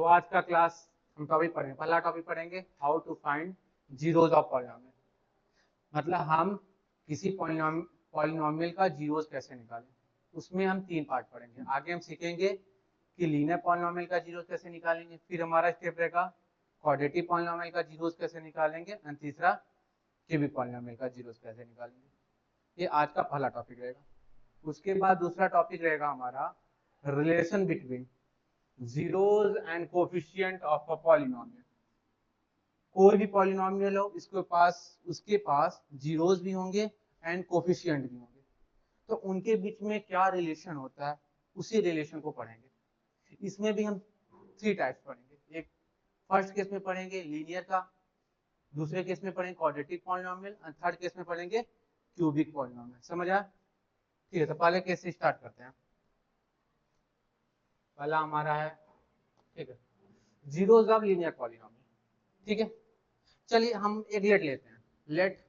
तो आज का क्लास हम टॉपिक पढ़ेंगे, पहला टॉपिक पढ़ेंगे how to find zeros of polynomial. मतलब हम किसी पॉलिनोमियल का जीरोज कैसे निकालें। उसमें हम 3 पार्ट पढ़ेंगे। आगे हम सीखेंगे कि लीनियर पॉलिनोमियल का जीरोज कैसे निकालेंगे, फिर हमारा स्टेप रहेगा क्वाड्रेटिक पॉलिनोमियल का जीरोज कैसे निकालेंगे, और तीसरा क्यूबिक पॉलिनोमियल का जीरोज कैसे निकालेंगे। ये आज का पहला टॉपिक रहेगा। उसके बाद दूसरा टॉपिक रहेगा हमारा relation between zeros and coefficient of a polynomial. कोई भी पॉलिनोमियल हो, उसके पास जीरोज भी होंगे एंड कोफिशिएंट भी होंगे, तो उनके बीच में क्या रिलेशन होता है, उसी रिलेशन को पढ़ेंगे। इसमें भी हम 3 टाइप्स पढ़ेंगे। एक फर्स्ट केस में पढ़ेंगे लीनियर का, दूसरे केस में पढ़ेंगे क्वाड्रेटिक पॉलिनोमियल, और थर्ड केस में पढ़ेंगे क्यूबिक पॉलिनोमियल। समझ आया? ठीक है, तो पहले केस से स्टार्ट करते हैं। पहला हमारा है, ठीक है, जीरोज ऑफ लीनियर पॉलिनोमियल। ठीक है, चलिए हम एक लेट लेते हैं। लेट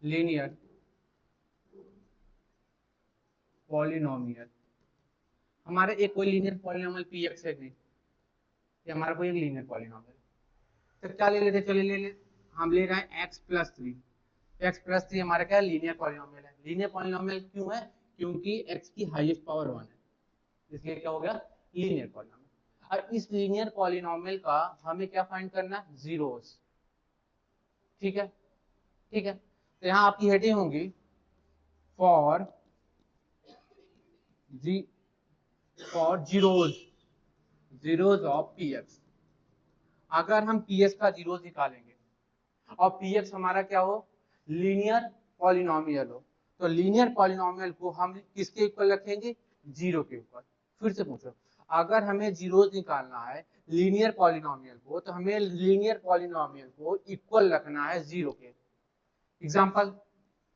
लीनियर पॉलिनोमियल, हमारे एक कोई लीनियर पॉलिनोमियल पी एक्स है नहीं, ये हमारा कोई एक लीनियर पॉलिनोमियल। तो क्या ले लेते, चलिए ले हम ले रहे हैं x plus three. X plus three हमारा क्या लीनियर पॉलिनोमियल है। लीनियर पॉलिनोमियल क्यों है? क्योंकि एक्स की हाईएस्ट पावर 1 है, इसलिए क्या हो गया लीनियर पॉलिनोमियल। और इस लीनियर पॉलिनोमियल का हमें क्या फाइंड करना है, जीरोस। ठीक है, ठीक है, तो यहाँ आपकी हेडिंग होगी for zeros, zeros of p x. अगर हम पी एक्स का जीरोज निकालेंगे और पी एक्स हमारा क्या हो, लीनियर पॉलिनोमियल हो, तो लीनियर पॉलिनोमियल को हम किसके इक्वल रखेंगे, जीरो के ऊपर। फिर से पूछो, अगर हमें जीरोज निकालना है लीनियर पॉलिनोमियल को, तो हमें लीनियर पॉलिनोमियल को इक्वल रखना है जीरो के। Example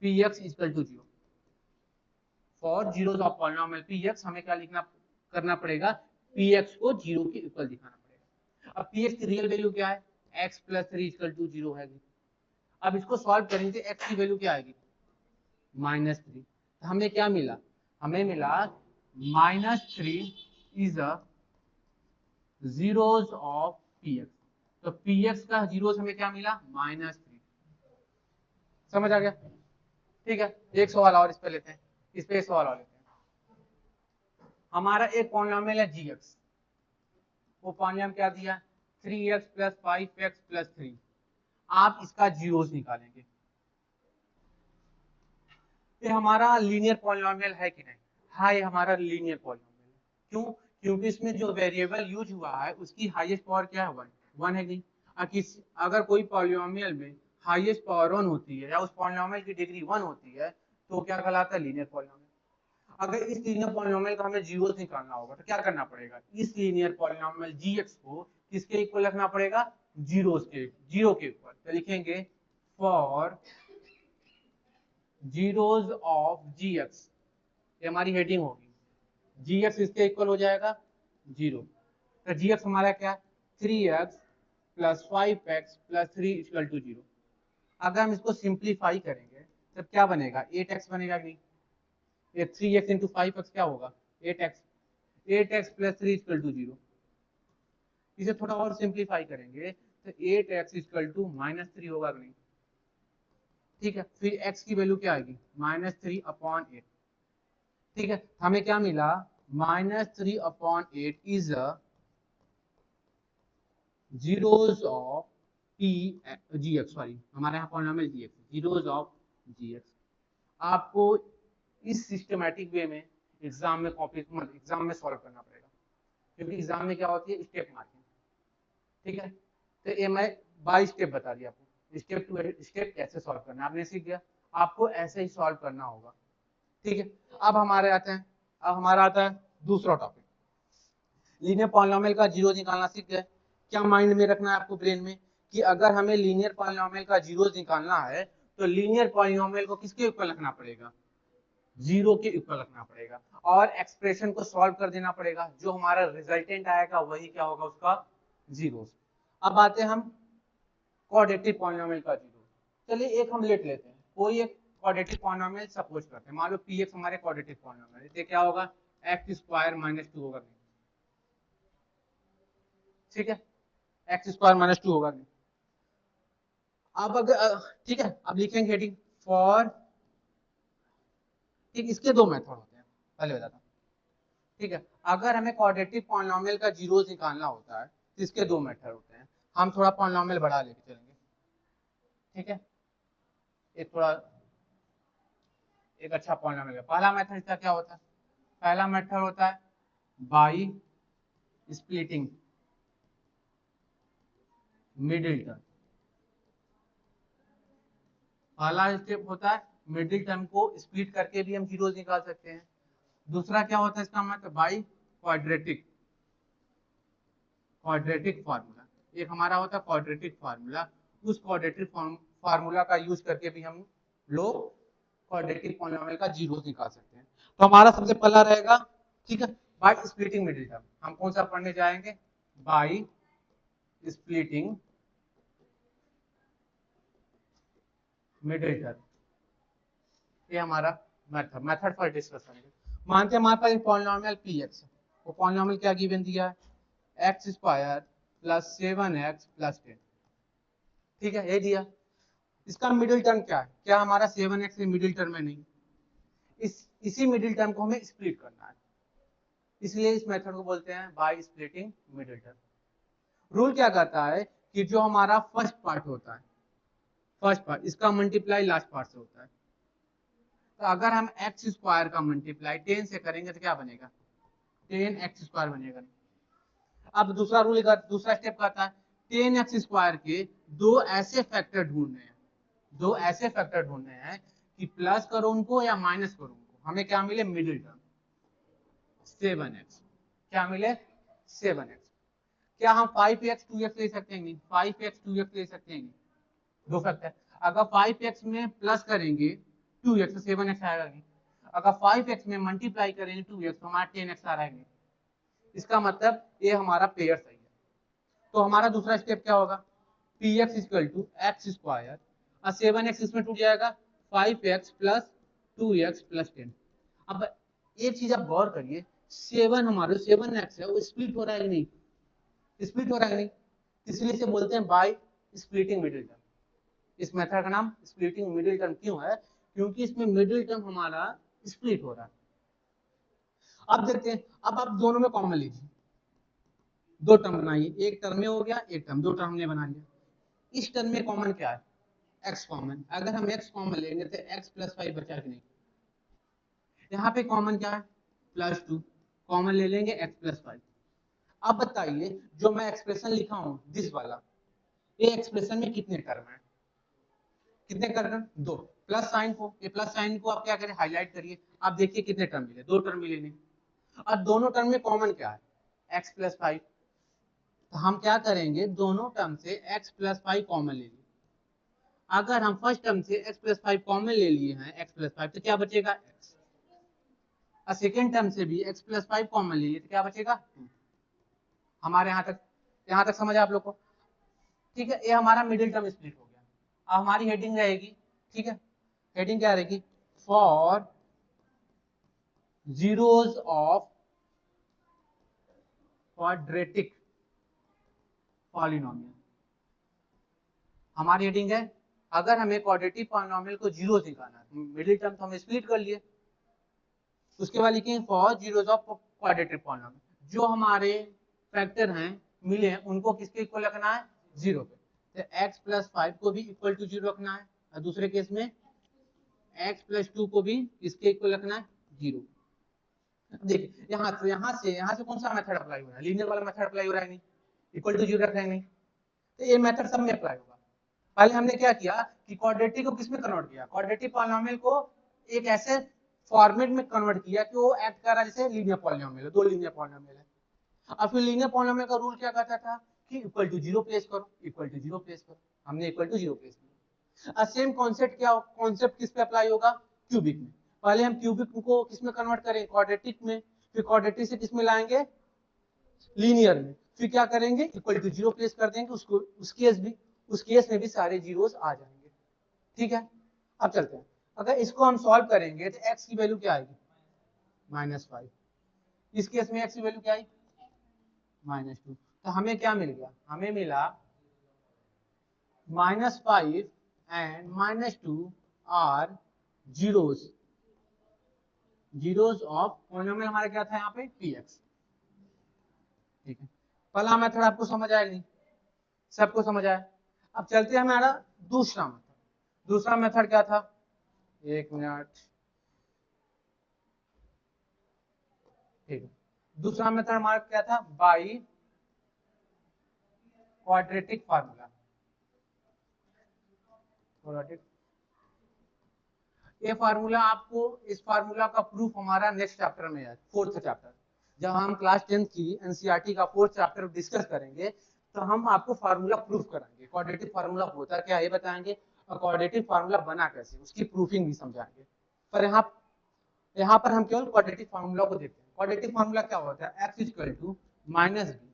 p x equal to zero. For zeros of polynomial p x हमें क्या लिखना करना पड़ेगा, पी एक्स को जीरो के इक्वल दिखाना पड़ेगा। अब पी एक्स की रियल वैल्यू क्या है, x plus three equal to zero है। अब इसको सॉल्व करेंगे, एक्स की वैल्यू क्या आएगी, -3। तो हमें क्या मिला, हमें मिला -3 is a zeros of p x. तो पी एक्स का जीरोज हमें क्या मिला, -3। समझ आ गया? ठीक है, एक सवाल और इस पे लेते हैं, इस पे एक सवाल और लेते हैं। हमारा एक पॉलिनोमियल है जी एक्स, वो पॉलिनोमियल क्या दिया, 3x प्लस 5x प्लस 3। आप इसका जीरोज निकालेंगे। ये हमारा लीनियर पॉलिनोमियल है कि नहीं? हाँ, ये हमारा लीनियर पॉलिनोमियल है। क्यों? क्योंकि इसमें जो वेरिएबल यूज हुआ है उसकी हाईएस्ट पावर क्या है, 1 है नहीं। अगर कोई पॉलिनोमियल में हाईएस्ट पावर 1 होती है या उस पॉलिनोमियल की डिग्री 1 होती है, तो क्या कहलाता है, लीनियर पॉलिनोमियल। अगर इस लीनियर पॉलिनोमियल का हमें जीरोस निकालना होगा तो क्या करना पड़ेगा, इस लीनियर पॉलिनोमियल जीएक्स को किसके इक्वल रखना पड़ेगा, जीरोस के, जीरो के इक्वल। तो लिखेंगे for zeros of g x, ये हमारी हेडिंग होगी। जी एक्स इसके इक्वल हो जाएगा जीरो। तो जी एक्स हमारा क्या, 3x plus 5x plus 3 equal to zero. अगर हम इसको सिंप्लीफाई करेंगे तब क्या बनेगा, 8x बनेगा नहीं, ये 3x इंटू 5x क्या होगा, 8x। 8x plus 3 equal to zero. इसे थोड़ा और सिंप्लीफाई करेंगे तो 8x इक्वल टू -3 होगा नहीं। ठीक है, फिर x की वैल्यू क्या आएगी, -3/8। ठीक है, हमें क्या मिला, -3/8 is a zeros of p g x, sorry हमारे यहाँ polynomial g x, zeros of g x. आपको इस सिस्टमैटिक वे में एग्जाम में एग्जाम में सॉल्व करना पड़ेगा, क्योंकि एग्जाम में क्या होती है, स्टेप मार्किंग। ठीक है, तो ये मैं बाय स्टेप बता दिया आपको, स्टेप टू स्टेप कैसे सॉल्व करना आपने सीख गया, आपको ऐसे ही सॉल्व करना होगा। ठीक है, अब हमारा आता है दूसरा टॉपिक, लीनियर पॉलिनोमियल का जीरो निकालना सीख गए। क्या माइंड में रखना है आपको ब्रेन में, कि अगर हमें लीनियर पॉलिनोमियल का जीरो निकालना है तो लीनियर पॉलिनोमियल को किसके ऊपर रखना पड़ेगा, जीरो के ऊपर रखना पड़ेगा, और एक्सप्रेशन को सॉल्व कर देना पड़ेगा। जो हमारा रिजल्टेंट आएगा वही क्या होगा, उसका जीरो। अब आते हैं हम क्वाड्रेटिक पॉलिनोमियल का जीरो। चलिए एक हम लेट लेते हैं, कोई एक क्वाड्रेटिक पॉलिनोमियल सपोज करते हैं, मान लो पी एक्स हमारे क्वाड्रेटिक पॉलिनोमियल है, क्या होगा, x² - 2 होगा। ठीक है, एक्स स्क्वायर माइनस 2 होगा नहीं। अब अगर ठीक है, अब लिखेंगे हेडिंग फॉर, ठीक, इसके दो मेथड होते हैं, पहले बताता हूँ। ठीक है, अगर हमें क्वाड्रेटिक पॉलिनोमियल का जीरोस निकालना होता है तो इसके दो मेथड होते हैं। हम थोड़ा पॉलिनोमियल बढ़ा लेके चलेंगे। ठीक है, एक थोड़ा एक अच्छा पॉलिनोमियल। पहला मेथड इसका क्या होता है? पहला मेथड होता है बाई स्प्लिटिंग मिडिल टर्म। पहला स्टेप होता है मिडिल टर्म को स्प्लिट करके भी हम जीरोस निकाल सकते हैं। दूसरा क्या होता है इसका मतलब बाई क्वाड्रेटिक फार्मूला। एक हमारा होता है क्वाड्रेटिक फार्मूला, उस क्वाड्रेटिक फार्मूला का यूज करके भी हम लोग क्वाड्रेटिक पॉलिनोमियल का जीरोस निकाल सकते हैं। तो हमारा सबसे पहला रहेगा, ठीक है, बाय स्प्लिटिंग मिडिल टर्म। हम कौन सा पढ़ने जाएंगे? Bye splitting middle term. ये हमारा मेथड फॉर डिस्कशन है। मानते हैं हमारे पास एक पॉलिनोमियल पी एक्स, वो पॉलिनोमियल क्या गिवन दिया है? X square plus 7x plus 10। ठीक है, ये दिया। इसका मिडिल टर्म क्या है? क्या हमारा 7x मिडिल टर्म है? नहीं, इसी मिडिल टर्म को हमें स्प्लिट करना है, इसलिए इस मेथड को बोलते हैं bye splitting middle term. Rule क्या कहता है कि जो हमारा फर्स्ट पार्ट होता है, फर्स्ट पार्ट, इसका मल्टीप्लाई लास्ट पार्ट से होता है। तो अगर हम एक्स स्क्वायर का मल्टीप्लाई 10 से करेंगे तो क्या बनेगा? 10x स्क्वायर बनेगा। अब दूसरा रूल, दूसरा स्टेप कहता है 10x स्क्वायर के दो ऐसे फैक्टर ढूंढने हैं, दो ऐसे फैक्टर ढूंढने हैं कि प्लस करो उनको या माइनस करो उनको, हमें क्या मिले? Middle term 7x। क्या मिले? 7x। क्या हम 5x 2x ले सकते हैं? 5x 2x ले सकते हैं। दो फैक्टर, अगर 5x में प्लस करेंगे 2x तो 7x आएगा नहीं, अगर 5x में मल्टीप्लाई करेंगे 2x तो हमारा 10x आ रहा है। इसका मतलब ये हमारा पेयर सही है। तो हमारा दूसरा स्टेप क्या होगा? P x equal to x square और 7x इसमें टूट जाएगा, 5x प्लस 2x प्लस 10। अब एक चीज आप गौर करिए, 7 हमारे 7x है वो स्प्लिट हो रहा है कि नहीं? स्प्लिट हो रहा है कि नहीं? इसलिए इसे बोलते हैं बाय स्प्लिटिंग मिडिल टर्म। इस मेथड का नाम स्प्लिटिंग मिडिल टर्म क्यों है? क्योंकि इसमें मिडिल टर्म हमारा स्प्लिट हो रहा है। अब देखते हैं, अब आप दोनों में कॉमन लीजिए, दो टर्म बनाइए, एक टर्म में हो गया, एक टर्म, दो टर्म हमने बना लिया। इस टर्म में कॉमन क्या है? x common. अगर हम x कॉमन लेंगे तो x प्लस 5 बचा कि नहीं? यहाँ पे कॉमन क्या है? प्लस 2। कॉमन ले लेंगे x प्लस 5। अब बताइए जो मैं एक्सप्रेशन लिखा हूं दिस वाला, ये एक्सप्रेशन में कितने टर्म है? कितने टर्म? दो। प्लस साइन को, ये प्लस साइन को आप क्या करें? हाईलाइट करिए। आप देखिए कितने टर्म मिले? दो टर्म मिले नहीं। और दोनों टर्म में कॉमन क्या है? x plus 5। तो हम क्या करेंगे? दोनों टर्म से x प्लस 5 कॉमन ले लिए। अगर हम फर्स्ट टर्म से x प्लस 5 कॉमन ले लिए हैं, x प्लस 5, तो क्या बचेगा? x। और सेकेंड टर्म से भी x प्लस 5 कॉमन ले लिए तो क्या बचेगा? 2। हमारे यहाँ तक समझ आप लोग को? ठीक है, ये हमारा मिडिल टर्म स्प्लिट हो गया। अब हमारी हेडिंग रहेगी, ठीक है, हेडिंग क्या रहेगी? For zeros of quadratic polynomial. हमारी हेडिंग है अगर हमें क्वाड्रेटिक पॉलिनोमियल को जीरो निकालना है, मिडिल टर्म तो हम स्प्लिट कर लिए, उसके बाद लिखेंगे for zeros of quadratic polynomial. जो हमारे फैक्टर हैं मिले हैं उनको किसके इक्वल रखना है? जीरो पे। तो x प्लस 5 को भी इक्वल टू जीरो रखना है, और दूसरे केस में x प्लस 2 को भी इसके इक्वल रखना है, जीरो। देखिए यहाँ से कौन सा मेथड अप्लाई हो रहा है? लीनियर वाला मेथड अप्लाई हो रहा है नहीं? इक्वल टू जीरो रख रहे हैं नहीं, तो ये मेथड सब में अप्लाई होगा। पहले हमने क्या किया कि क्वाड्रेटिक को किसमें कन्वर्ट किया? क्वाड्रेटिक पॉलिनोमियल को एक ऐसे फॉर्मेट में कन्वर्ट किया कि वो एक्ट कर रहा है जैसे लीनियर पॉलिनोमियल है, दो लीनियर पॉलिनोमियल है। अब फिर लीनियर पॉलिनोमियल का रूल क्या कहता था कि इक्वल टू जीरो प्लेस करो, इक्वल टू जीरो प्लेस करो। हमने इक्वल टू जीरो प्लेस किया। सेम कॉन्सेप्ट किस पे अप्लाई होगा? क्यूबिक में। पहले हम क्यूबिक को किस में कन्वर्ट करें? क्वाड्रेटिक में। फिर क्वाड्रेटिक से किस में लाएंगे? लीनियर में। फिर क्या करेंगे? इक्वल टू जीरो प्लेस कर देंगे, उसको उस केस में भी सारे जीरोस आ जाएंगे। ठीक है, अब चलते हैं। अगर इसको हम सॉल्व करेंगे तो x की वैल्यू क्या आएगी? -5। इस केस में x की वैल्यू क्या आएगी? -2। तो हमें क्या मिल गया, हमें मिला -5 and -2 are zeros, zeros of polynomial हमारा क्या था यहाँ पे px। ठीक है, पहला मेथड आपको समझ आया नहीं, सबको समझ आया। अब चलते हैं हमारा दूसरा मेथड। दूसरा मेथड क्या था, एक मिनट, ठीक है। दूसरा मेथड हमारा क्या था, बाई क्वाड्रेटिक फार्मूला। ये फार्मूला आपको, इस फार्मूला का प्रूफ हमारा नेक्स्ट चैप्टर में है, फोर्थ चैप्टर। जब हम क्लास 10 की एनसीईआरटी का फोर्थ चैप्टर डिस्कस करेंगे तो हम आपको फार्मूला प्रूफ कराएंगे, क्वाड्रेटिक फार्मूला होता क्या ये बताएंगे, और क्वाड्रेटिक फार्मूला बना कैसे उसकी प्रूफिंग भी समझाएंगे। पर यहाँ पर हम केवल क्वाड्रेटिक फार्मूला को देखते हैं। क्वाड्रेटिक फार्मूला क्या होता है, x equal to minus b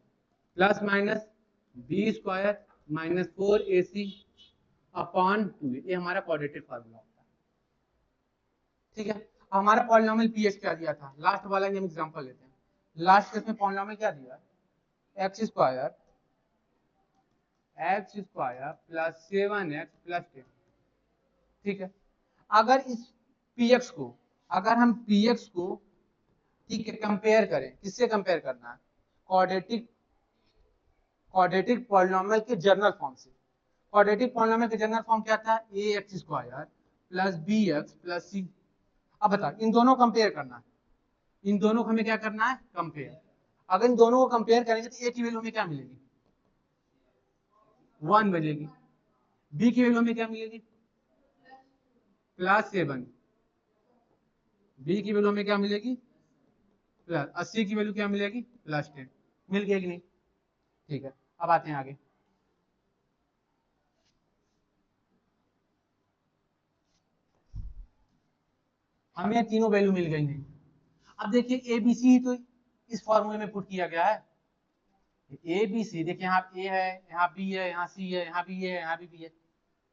plus minus b square minus 4ac upon 2, ये हमारा क्वाड्रेटिक फार्मूला होता है। ठीक है, हमारा पॉलिनोमियल px क्या दिया था, लास्ट वाला हम एग्जांपल लेते हैं। लास्ट केस में पॉलिनोमियल क्या दिया, x square plus 7x plus 10। ठीक है, अगर इस px को, अगर हम px को, ठीक है, कंपेयर करें, किससे कंपेयर करना है, क्वाड्रेटिक पॉलिनोमियल के जनरल फॉर्म से। क्वाड्रेटिक पॉलिनोमियल के जनरल फॉर्म क्या था, ax square plus bx plus c। अब बता, इन दोनों कंपेयर करना है, इन दोनों को हमें क्या करना है, कंपेयर। अगर इन दोनों को कंपेयर करेंगे तो a की वैल्यू हमें क्या मिलेगी, 1 मिलेगी, b की वैल्यू हमें क्या मिलेगी, +7, b की वैल्यू हमें क्या मिलेगी प्लस, 80 की वैल्यू क्या मिलेगी +10। मिल गया कि नहीं, ठीक है। अब आते हैं आगे, हमें तीनों वैल्यू मिल गई नहीं। अब देखिए ए बी सी तो इस फॉर्मूले में पुट किया गया है, ए बी सी, देखिए यहाँ ए है, यहाँ बी है, यहाँ सी है, यहाँ बी है, यहाँ भी है,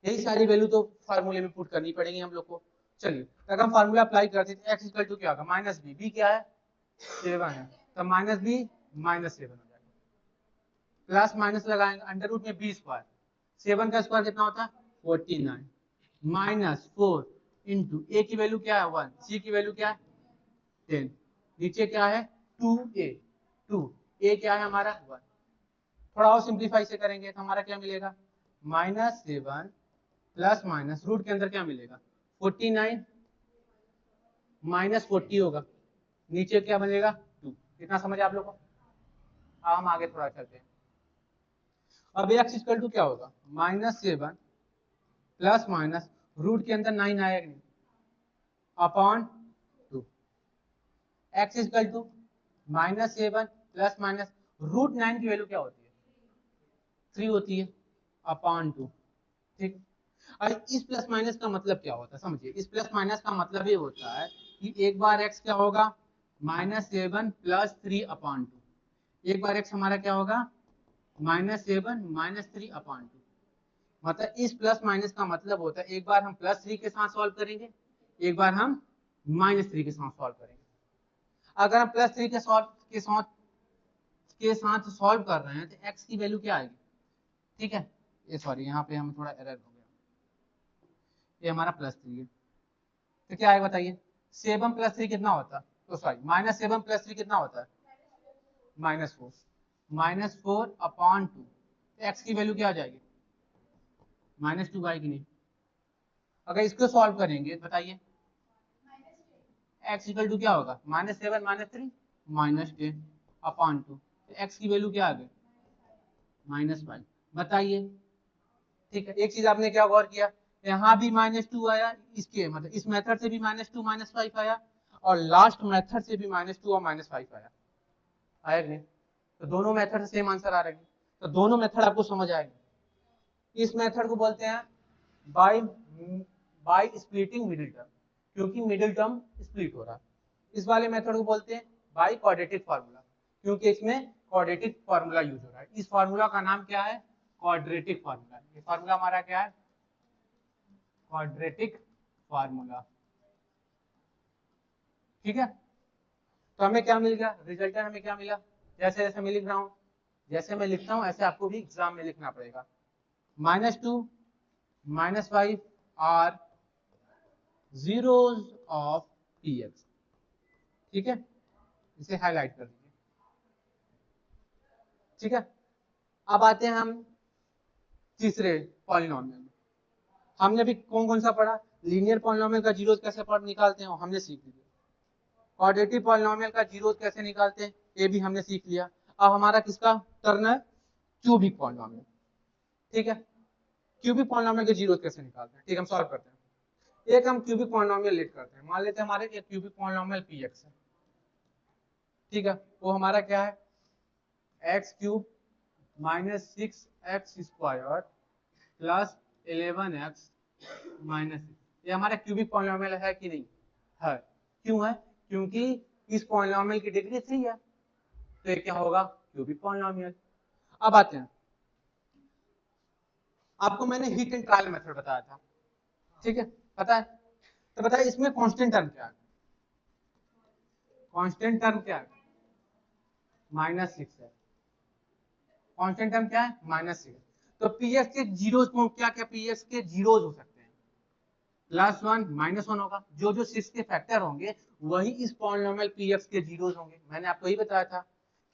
यही सारी वैल्यू तो फार्मूले में पुट करनी पड़ेगी हम लोग को। चलिए, अगर हम फार्मूला अप्लाई करते हैं तो एक्स इक्वल टू क्या होगा, माइनस बी, बी क्या है 7 है, तो माइनस बी -7 हो जाएगा, प्लस माइनस लगाएंगे अंडर रूट में बी स्क्वायर, 7 का स्क्वायर कितना होता है 49, -4 इंटू ए की वैल्यू क्या है 1, सी की वैल्यू क्या है 10, नीचे क्या है 2a, 2a क्या है हमारा 1। थोड़ा और सिंप्लीफाई से करेंगे तो हमारा क्या मिलेगा, -7 प्लस माइनस रूट के अंदर क्या मिलेगा 49 -40 होगा, नीचे क्या बनेगा 2। इतना समझ आप लोग को। अब हम आगे थोड़ा चलते हैं। अब x इक्वल टू क्या होगा, -7 प्लस माइनस रूट के अंदर 9 आएगा नहीं, upon 2। x equal to -7 plus minus root 9 की वैल्यू क्या होती है 3 होती है, अपॉन 2। ठीक, और इस प्लस माइनस का मतलब क्या होता है समझिए, इस प्लस माइनस का मतलब ये होता है कि एक बार x क्या होगा -7 प्लस 3 अपॉन 2, एक बार x हमारा क्या होगा -7 -3 अपॉन 2। मतलब इस प्लस माइनस का मतलब होता है एक बार हम +3 के साथ सॉल्व करेंगे, एक बार हम -3 के साथ सॉल्व करेंगे। अगर हम +3 के साथ सॉल्व कर रहे हैं तो x की वैल्यू क्या आएगी, ठीक है, ये सॉरी यहाँ पे हम थोड़ा एरर हो गया, ये हमारा +3 है, तो क्या आएगा बताइए, 7 + 3 कितना होता है, तो सॉरी -7 + 3 कितना होता है -4, -4 अपॉन 2, तो x की वैल्यू क्या आ जाएगी -2 आएगी नहीं। अगर इसको सॉल्व करेंगे बताइए x इक्वल टू क्या होगा -7 -3 -10 अपॉन 2, तो x की वैल्यू क्या आ गई -5। बताइए, ठीक है, एक चीज आपने क्या गौर किया, यहाँ भी -2 आया, इसके मतलब इस मेथड से भी -2 -5 आया, और लास्ट मेथड से भी -2 और -5 आया, आया नहीं, तो दोनों मेथड से सेम आंसर आ रहा है, तो दोनों मेथड आपको समझ आएगी। इस मेथड को बोलते हैं by by splitting middle term, क्योंकि मिडिल टर्म स्प्लिट हो रहा है। इस वाले मेथड को बोलते हैं बाय क्वाड्रेटिक फार्मूला, क्योंकि इसमें क्वाड्रेटिक फार्मूला यूज हो रहा है। इस फार्मूला का नाम क्या है, क्वाड्रेटिक फार्मूला। ये फार्मूला हमारा क्या है, क्वाड्रेटिक फार्मूला। ठीक है, तो हमें क्या मिल गया, रिजल्टेंट हमें क्या मिला, जैसे जैसे मैं लिख रहा हूँ जैसे मैं लिखता हूं ऐसे आपको भी एग्जाम में लिखना पड़ेगा। -2 -5 are zeros of p x. ठीक है, इसे हाईलाइट कर दीजिए। ठीक है, अब आते हैं हम तीसरे पॉलिनोमियल में। हमने भी कौन कौन सा पढ़ा, लीनियर पॉलिनोमियल का जीरोस कैसे निकालते हैं हमने सीख लिया। क्वाड्रेटिक पॉलिनोमियल का जीरोस कैसे निकालते हैं ये भी हमने सीख लिया। अब हमारा किसका टर्न है, क्यूबिक पॉलिनोमियल। ठीक है, क्यूबिक पॉलिनोमियल के जीरोस कैसे निकालते हैं, ठीक, हम सॉल्व करते हैं। एक हम क्यूबिक पॉलिनोमियल लेट करते हैं, मान लेते हैं हमारे एक क्यूबिक पॉलिनोमियल पी एक्स है। ठीक है, वो हमारा क्या है, x cube -6x² plus 11x -6। ये हमारा क्यूबिक पॉलिनोमियल है कि नहीं, है। क्यों है, क्योंकि इस पॉलिनोमियल की डिग्री 3 है, तो ये क्या होगा, क्यूबिक पॉलिनोमियल। अब आते हैं, आपको मैंने हीट एंड ट्रायल मेथड बताया था, ठीक है, पता है, तो बताइए इसमें कांस्टेंट टर्म क्या है, कांस्टेंट टर्म क्या है, -6 है। कांस्टेंट टर्म क्या है, -6। तो पीएक्स के जीरोस को क्या क्या पीएक्स के जीरोस हो सकते हैं, +1 -1 होगा। जो जो 6 के फैक्टर होंगे वही इस पॉलिनोमियल पीएक्स के जीरोस होंगे। मैंने आपको यही बताया था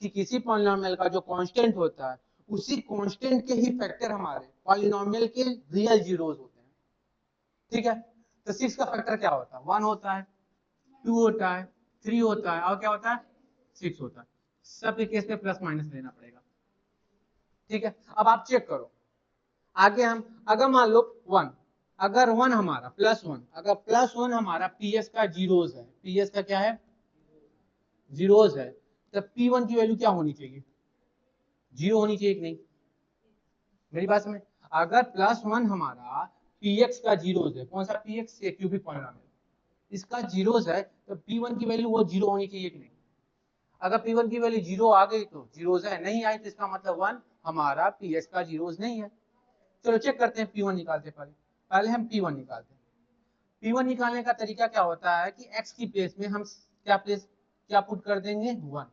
कि किसी पॉलिनोमियल का जो कांस्टेंट होता है उसी कांस्टेंट के ही फैक्टर हमारे पॉलिनोमियल के रियल जीरोस होते हैं। ठीक है, तो 6 का फैक्टर क्या होता है, 1 होता है, 2 होता है, 3 होता है, और क्या होता है, 6 होता है। सब के केस में प्लस माइनस लेना पड़ेगा। ठीक है, अब आप चेक करो आगे हम, अगर मान लो 1, अगर 1 हमारा +1, अगर +1 हमारा पीएस का जीरोस है, पीएस का क्या है, जीरोस है, तो P1 की वैल्यू क्या होनी चाहिए, 0 होनी चाहिए कि नहीं, मेरी बात समझ। अगर +1 हमारा px का जीरोस है, कौन सा px, ये क्यूबिक पॉलिनोमियल, इसका जीरोस है, तो P1 की वैल्यू वो 0 होनी चाहिए कि नहीं। अगर P1 की वैल्यू 0 आ गई तो जीरोस है, नहीं आई तो इसका मतलब 1 हमारा px का जीरोस नहीं है। चलो चेक करते हैं, P1 निकालते पहले हम P1 निकालते हैं। P1 निकालने का तरीका क्या होता है कि x की प्लेस में हम क्या पुट कर देंगे, 1।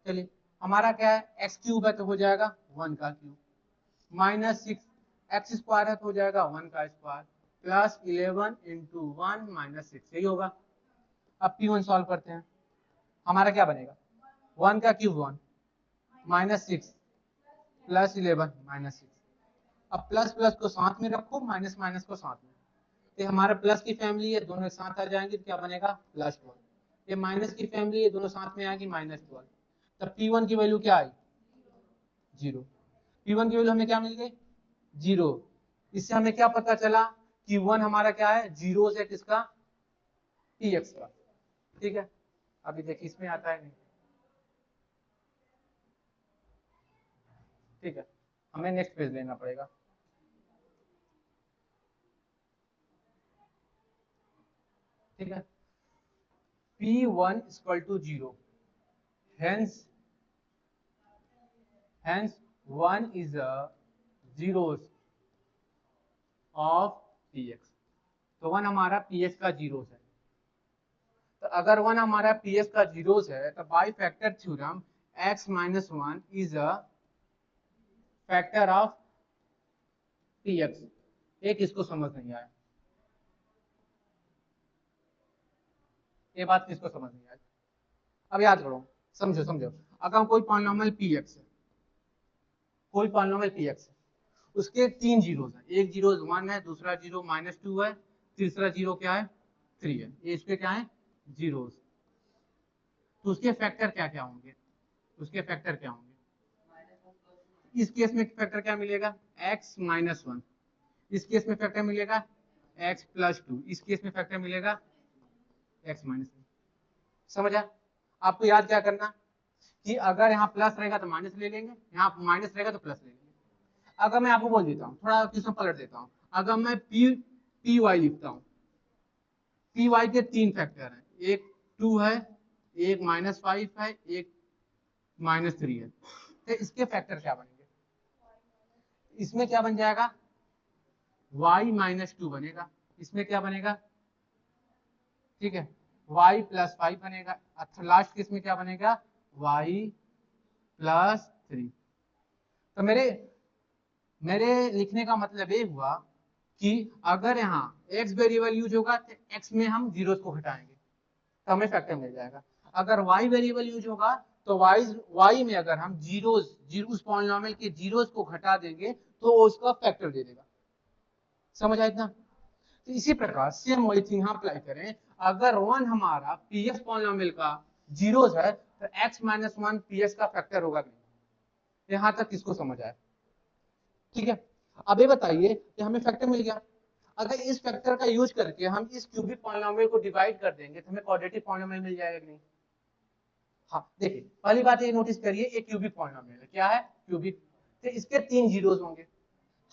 चलिए, हमारा क्या है, x क्यूब है तो हो जाएगा 1 का क्यूब, -6 x² है तो हो जाएगा 1 का स्क्वायर, प्लस 11 इंटू 1 -6, यही होगा। अब P1 सॉल्व करते हैं, हमारा क्या बनेगा, 1 का क्यूब 1, -6 प्लस 11 -6। अब प्लस प्लस को साथ में रखो, माइनस माइनस को साथ में, ये हमारा प्लस की फैमिली है, दोनों एक साथ आ जाएंगे तो क्या बनेगा, +12। ये माइनस की फैमिली है, दोनों साथ में आएगी, -12। तब P1 की वैल्यू क्या आई, 0। P1 की वैल्यू हमें क्या मिल गई, 0। इससे हमें क्या पता चला कि 1 हमारा क्या है, जीरो है किसका, px का। ठीक है, अभी देखिए इसमें आता है नहीं, ठीक है, हमें नेक्स्ट पेज लेना पड़ेगा। ठीक है, P1 = 0, hence 1 is a zeros of px। तो 1 हमारा px का जीरोस है, तो अगर 1 हमारा px का जीरोस है तो by factor theorem x - 1 is a factor of px। एक इसको समझ नहीं आया, ये बात किसको समझ नहीं आई, अब याद करो, समझो समझो। अगर कोई पॉलिनोमियल px है, कोई पॉलिनोमियल px है, उसके 3 जीरोस हैं, एक जीरो 1 है, दूसरा जीरो -2 है, तीसरा जीरो क्या है, 3 है, ये इसके क्या है, जीरोस। तो उसके फैक्टर क्या क्या होंगे, उसके फैक्टर क्या होंगे, इस केस में फैक्टर क्या मिलेगा, x - 1। इस केस में फैक्टर मिलेगा x + 2। इस केस में फैक्टर मिलेगा x - 1। समझा, आपको याद क्या करना कि अगर यहाँ प्लस रहेगा तो माइनस ले लेंगे, यहाँ माइनस रहेगा तो प्लस ले लेंगे। अगर मैं आपको बोल देता हूँ, थोड़ा क्वेश्चन पलट देता हूँ, अगर मैं पी वाई लिखता हूँ, पी वाई के 3 फैक्टर हैं, एक 2 है, एक -5 है, एक -3 है, तो इसके फैक्टर क्या बनेंगे, इसमें क्या बन जाएगा, y - 2 बनेगा, इसमें क्या बनेगा, ठीक है, y + 5 बनेगा, अच्छा लास्ट केस में क्या बनेगा, y + 3। तो मेरे मेरे लिखने का मतलब ये हुआ कि अगर यहाँ x वेरिएबल यूज होगा तो x में हम जीरोस को घटाएंगे तो हमें फैक्टर मिल जाएगा। अगर y वेरिएबल यूज होगा तो y में अगर हम जीरोस उस पॉलिनोमियल के जीरोस को घटा देंगे तो वो उसका फैक्टर दे देगा। समझ आया इतना? तो इसी प्रकार सेम वही थिंग यहाँ अप्लाई करें। अगर 1 हमारा पीएस पॉलिनोमियल का जीरोस है तो x माइनस 1 पीएस का फैक्टर होगा नहीं। यहाँ तक किसको समझ आया? ठीक है, अब ये बताइए कि हमें फैक्टर मिल गया। अगर इस फैक्टर का यूज करके हम इस क्यूबिक पॉलिनोमियल को डिवाइड कर देंगे तो हमें क्वाड्रेटिक पॉलिनोमियल मिल जाएगा कि नहीं? हाँ, देखिए पहली बात ये नोटिस करिए, एक क्यूबिक पॉलिनोमियल है। क्या है? क्यूबिक। तो इसके 3 जीरोस होंगे।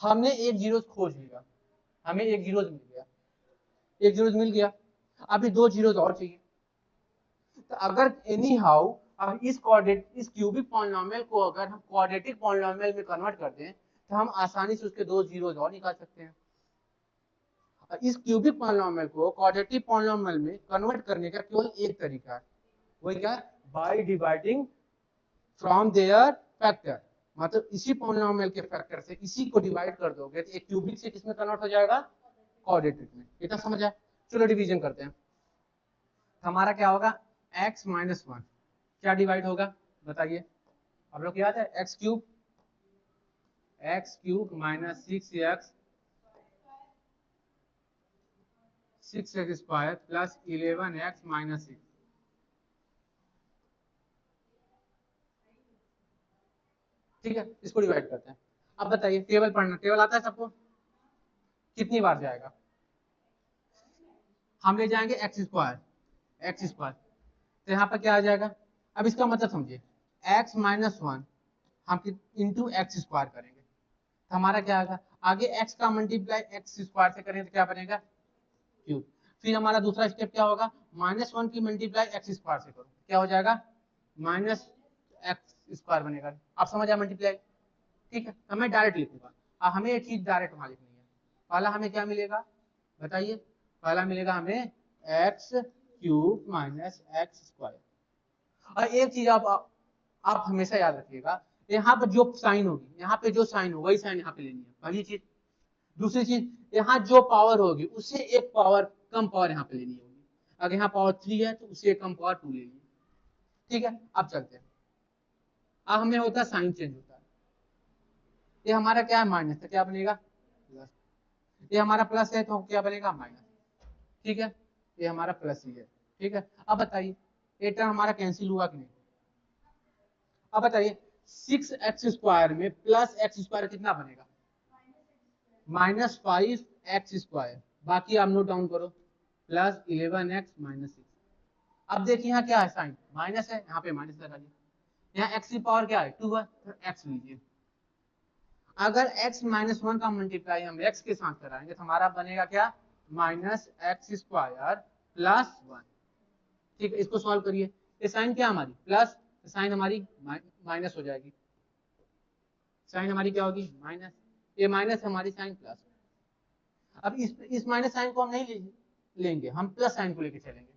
हमने एक जीरोस खोज लिया, हमें एक जीरोस मिल गया, एक जीरोस मिल गया। अभी 2 जीरोस और चाहिए। तो अगर एनी हाउ इस क्यूबिक पॉलिनोमियल को अगर हम क्वाड्रेटिक पॉलिनोमियल में कन्वर्ट कर दें तो हम आसानी से उसके 2 जीरोस और निकाल सकते हैं। इस क्यूबिक पॉलिनोमियल को क्वाड्रेटिक पॉलिनोमियल में कन्वर्ट करने का केवल एक तरीका है, वो क्या है? By dividing from their factor. मतलब इसी पॉलिनोमियल के फैक्टर से इसी को डिवाइड कर दोगे तो एक क्यूबिक से किसमें कन्वर्ट हो जाएगा? क्वाड्रेटिक में। इतना समझ आया? चलो डिवीजन करते हैं। हमारा क्या होगा? x माइनस 1 क्या डिवाइड होगा बताइए? आप लोग याद है? X cube minus 6x square plus 11x minus 6। ठीक है, इसको डिवाइड करते हैं। अब बताइए, टेबल पढ़ना, टेबल आता है सबको? कितनी बार जाएगा? हम ले जाएंगे एक्स स्क्वायर तो यहाँ पर क्या आ जाएगा? अब इसका मतलब समझिए, x माइनस 1 हम इंटू एक्स स्क्वायर करेंगे तो हमारा क्या आएगा? आगे x का मल्टीप्लाई एक्स स्क्वायर से करेंगे तो क्या बनेगा? क्यूब। फिर हमारा दूसरा स्टेप क्या होगा? माइनस 1 की मल्टीप्लाई एक्स स्क्वायर से करो, क्या हो जाएगा? माइनस एक्स स्क्वायर बनेगा। आप समझ आए मल्टीप्लाई? ठीक है, तो मैं डायरेक्ट लिखूंगा। अब हमें ये चीज डायरेक्ट वहां लिखनी है। पहला हमें क्या मिलेगा बताइए? पहला मिलेगा हमें x cube minus x square. और एक चीज आप हमेशा याद रखिएगा, यहाँ पर जो साइन होगी, यहाँ पे जो साइन हो वही साइन यहाँ पे लेनी है, पहली चीज। दूसरी चीज, यहाँ जो पावर होगी उससे एक पावर कम पावर यहाँ पे लेनी होगी। अगर यहाँ पावर 3 है तो उससे एक कम पावर 2 लेनी है। ठीक है, अब चलते हैं। अब हमें होता है साइन चेंज होता है। ये हमारा क्या है? माइनस, तो क्या बनेगा? प्लस। ये हमारा प्लस है तो क्या बनेगा? माइनस। ठीक है, ये हमारा प्लस ही है। ठीक है, अब बताइए ये टर्म हमारा कैंसिल हुआ कि नहीं? अब बताइए 6x स्क्वायर में प्लस एक्स स्क्वायर कितना बनेगा? -5x square. बाकी आप नोट डाउन करो, प्लस 11x माइनस 6। अब देखिए यहाँ क्या है? साइन माइनस है, यहाँ पे माइनस लगा दिया। यहाँ x की पावर क्या है? 2 है तो x लीजिए। अगर x माइनस 1 का मल्टीप्लाई हम x के साथ कराएंगे तो हमारा बनेगा क्या? -x² plus 1। ठीक है, इसको सॉल्व करिए। ये साइन क्या हमारी? प्लस, साइन हमारी माइनस हो जाएगी। साइन हमारी क्या होगी? माइनस। ये माइनस हमारी साइन प्लस। अब इस माइनस साइन को हम नहीं लेंगे, हम प्लस साइन को लेके चलेंगे।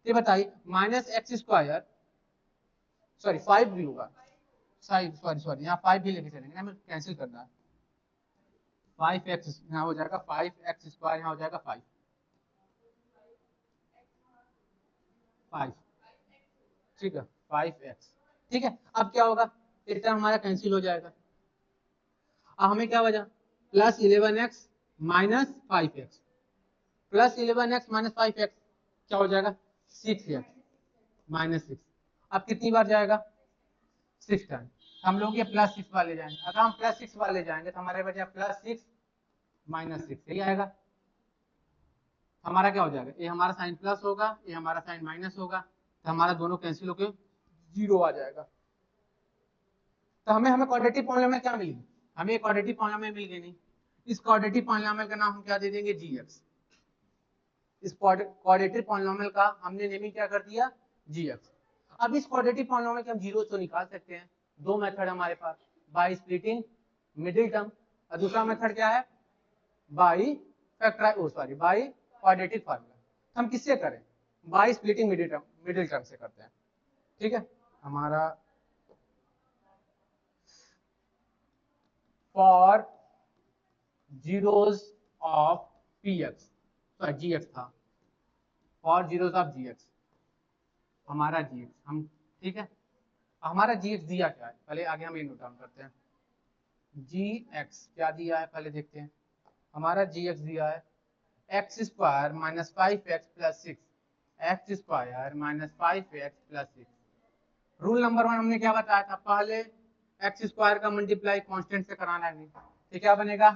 ये बताइए -x², सॉरी 5 भी होगा, सॉरी यहाँ 5 भी लेके चलेंगे, हमें कैंसिल करना है। 5x यहाँ हो जाएगा 5x², यहाँ हो जाएगा 5। ठीक है, 5x। ठीक है, अब क्या होगा? ये टर्म हमारा कैंसिल हो जाएगा। अब हमें क्या बचा? Plus 11x minus 5x, plus 11x minus 5x क्या हो जाएगा? 6x minus 6। अब कितनी बार जाएगा? 6 टाइम। हम लोग ये प्लस 6 वाले जाएंगे। अगर हम प्लस 6 वाले जाएंगे तो हमारे बचा प्लस 6 माइनस 6, यही आएगा। हमारा क्या हो जाएगा? ये हमारा साइन प्लस होगा, ये हमारा साइन माइनस होगा, तो हमारा दोनों कैंसिल होकर 0 आ जाएगा। तो हमें क्वाड्रेटिक पॉलिनोमियल क्या मिली? हमें क्वाड्रेटिक पॉलिनोमियल मिल गई नहीं। इस क्वाड्रेटिक पॉलिनोमियल का नाम हम क्या दे देंगे? gx। इस क्वाड्रेटिक पॉलिनोमियल का हमने नेमिंग क्या कर दिया? gx। अब इस क्वाड्रेटिक पॉलिनोमियल के हम जीरो तो निकाल सकते हैं। दो मेथड हमारे पास, बाय स्प्लिटिंग मिडिल टर्म, और दूसरा मेथड क्या है? By by quadratic formula. हम किससे करें? बाय स्प्लिटिंग मिडिल टर्म से करते हैं। ठीक है, हमारा for zeros of p x, sorry g x था, for zeros of g x, हमारा जी एक्स हम, ठीक है, हमारा जी एक्स दिया क्या है, पहले आगे हम ये नोट डाउन करते हैं। जी एक्स क्या दिया है पहले देखते हैं। हमारा जी एक्स दिया है x square minus 5x plus 6, x square minus 5x plus 6। Rule number 1 हमने क्या बताया था, पहले एक्स स्क्वायर का मल्टीप्लाई कांस्टेंट से कराना है, नहीं तो क्या बनेगा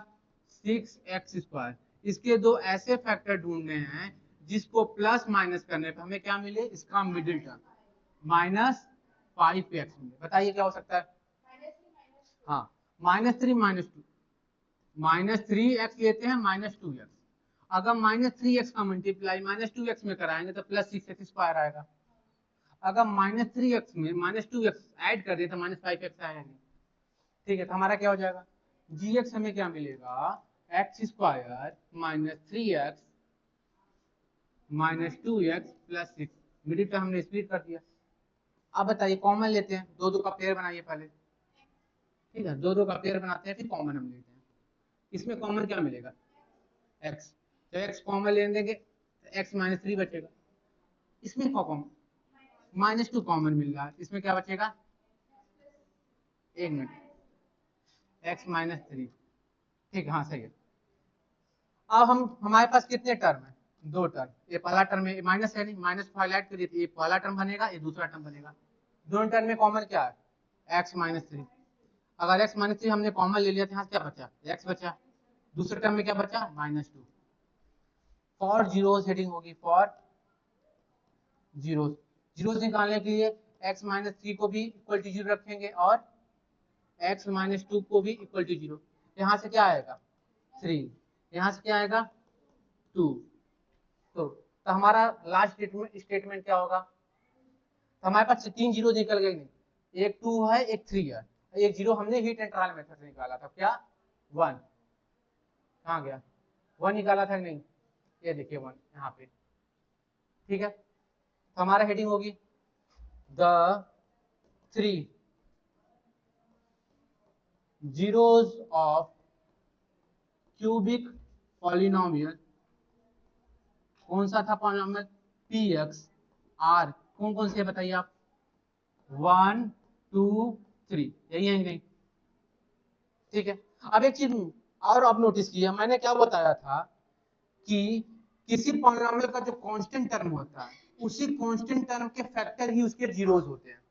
6x स्क्वायर। इसके दो ऐसे फैक्टर ढूंढने हैं जिसको प्लस माइनस करने पे हमें क्या मिले, इसका मिडिल टर्म माइनस 5x मिले। बताइए क्या हो सकता है। हाँ -3 -2, -3x लेते हैं -2x। अगर -3x का मल्टीप्लाई -2x में कराएंगे तो प्लस 6x स्क्वायर आएगा। अगर -3x में -2x ऐड कर दे तो -5x आएगा नहीं। ठीक है, तो हमारा क्या हो जाएगा, gx हमें क्या मिलेगा, x square -3x -2x plus 6। Middle term हमने स्प्लिट कर दिया। अब बताइए कॉमन लेते हैं, दो दो का पेयर बनाइए पहले, ठीक है, दो दो का पेयर बनाते हैं फिर कॉमन हम लेते हैं। इसमें कॉमन क्या मिलेगा, x, जब x कॉमन ले देंगे तो x -3 बचेगा। इसमें कॉमन -2 कॉमन मिल रहा है, इसमें क्या बचेगा, एक मिनट, x -3, ठीक है, हाँ सही है। अब हम हमारे पास कितने टर्म है, दो टर्म, ये पहला टर्म है, माइनस है नहीं, माइनस को हाईलाइट करिए, ये पहला टर्म बनेगा, ये दूसरा टर्म बनेगा। दोनों टर्म में कॉमन क्या है, x -3। अगर x -3 हमने कॉमन ले लिया तो यहाँ क्या बचा, x बचा, दूसरे टर्म में क्या बचा -2। फॉर जीरोस हेडिंग होगी, फॉर जीरोस, जीरोस निकालने के लिए x -3 को भी इक्वल टू 0 रखेंगे और x -2 को भी इक्वल टू 0। यहाँ से क्या आएगा 3, यहाँ से क्या आएगा 2। तो हमारा लास्ट स्टेटमेंट क्या होगा, तो हमारे पास 3 जीरो निकल गए, नहीं एक 2 है एक 3 है, एक जीरो हमने हीट एंड ट्रायल मेथड से निकाला था, क्या 1, कहाँ गया 1 निकाला था नहीं, ये देखिए 1 यहाँ पे, ठीक है। तो हमारा हेडिंग होगी the 3 zeros of cubic polynomial, कौन सा था पॉलिनोमियल, पी एक्स आर, कौन कौन से बताइए आप, 1 2 3, यही है नहीं, ठीक है। अब एक चीज और आप नोटिस किया, मैंने क्या बताया था कि किसी पॉलिनोमियल का जो कांस्टेंट टर्म होता है उसी कांस्टेंट टर्म के फैक्टर ही उसके जीरोस होते हैं।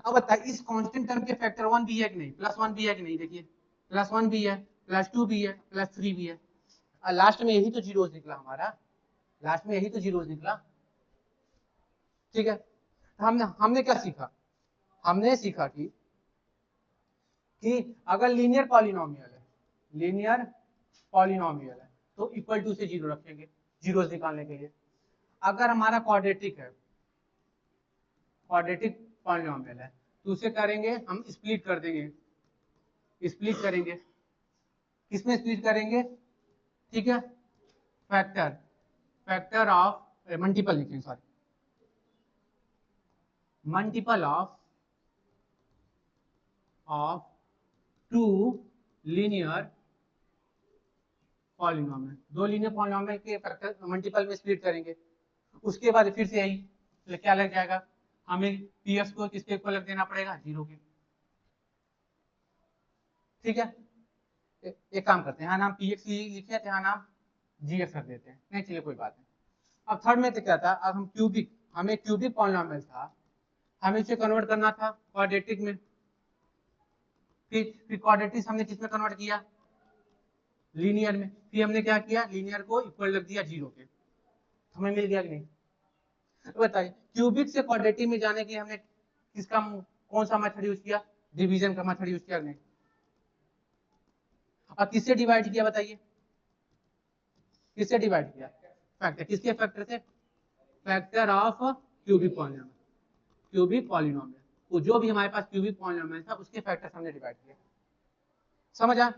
अब बताइए इस कांस्टेंट टर्म के फैक्टर 1 भी है कि नहीं, +1 भी है कि नहीं, देखिए +1 भी है, +2 भी है, +3 भी है, और लास्ट में यही तो जीरोस निकला हमारा, लास्ट में यही तो जीरोस निकला, ठीक है। तो हमने क्या सीखा, हमने सीखा कि अगर लीनियर पॉलिनोमियल है, लीनियर पॉलिनोमियल है तो इक्वल टू से 0 रखेंगे जीरोस निकालने के लिए। अगर हमारा क्वाड्रेटिक है, क्वाड्रेटिक पॉलिनोमियल है तो उसे करेंगे हम स्प्लिट कर देंगे, स्प्लिट करेंगे, किसमें स्प्लिट करेंगे, ठीक है, फैक्टर, फैक्टर ऑफ मल्टीपल लिखेंगे, sorry multiple of two linear polynomial, दो लीनियर पॉलिनोमियल के फैक्टर मल्टीपल में स्प्लिट करेंगे। उसके बाद फिर से यही क्या लग जाएगा, हमें पी एक्स को किसके इक्वल लग देना पड़ेगा, 0 के, ठीक है। एक काम करते हैं, यहाँ नाम पी एक्स लिखे थे, यहाँ नाम जी एक्स रख देते हैं, नहीं चलिए कोई बात नहीं। अब थर्ड में तो क्या था, अब हम क्यूबिक, हमें क्यूबिक पॉलिनोमियल था, हमें इसे कन्वर्ट करना था क्वाड्रेटिक में, फिर क्वाड्रेटिक हमने किस में कन्वर्ट किया, लीनियर में, फिर हमने क्या किया, लीनियर को इक्वल रख दिया 0 के, हमें मिल गया कि नहीं। तो बताइए क्यूबिक से क्वाड्रेटिक में जाने के लिए हमने किसका, कौन सा मेथड यूज किया, डिवीजन का मेथड यूज किया नहीं, और किससे डिवाइड किया बताइए, किससे डिवाइड किया, फैक्टर, किसके फैक्टर से, factor of cubic polynomial, cubic polynomial, तो जो भी हमारे पास क्यूबिक पॉलिनोमियल था उसके फैक्टर हमने डिवाइड किया, समझ आ,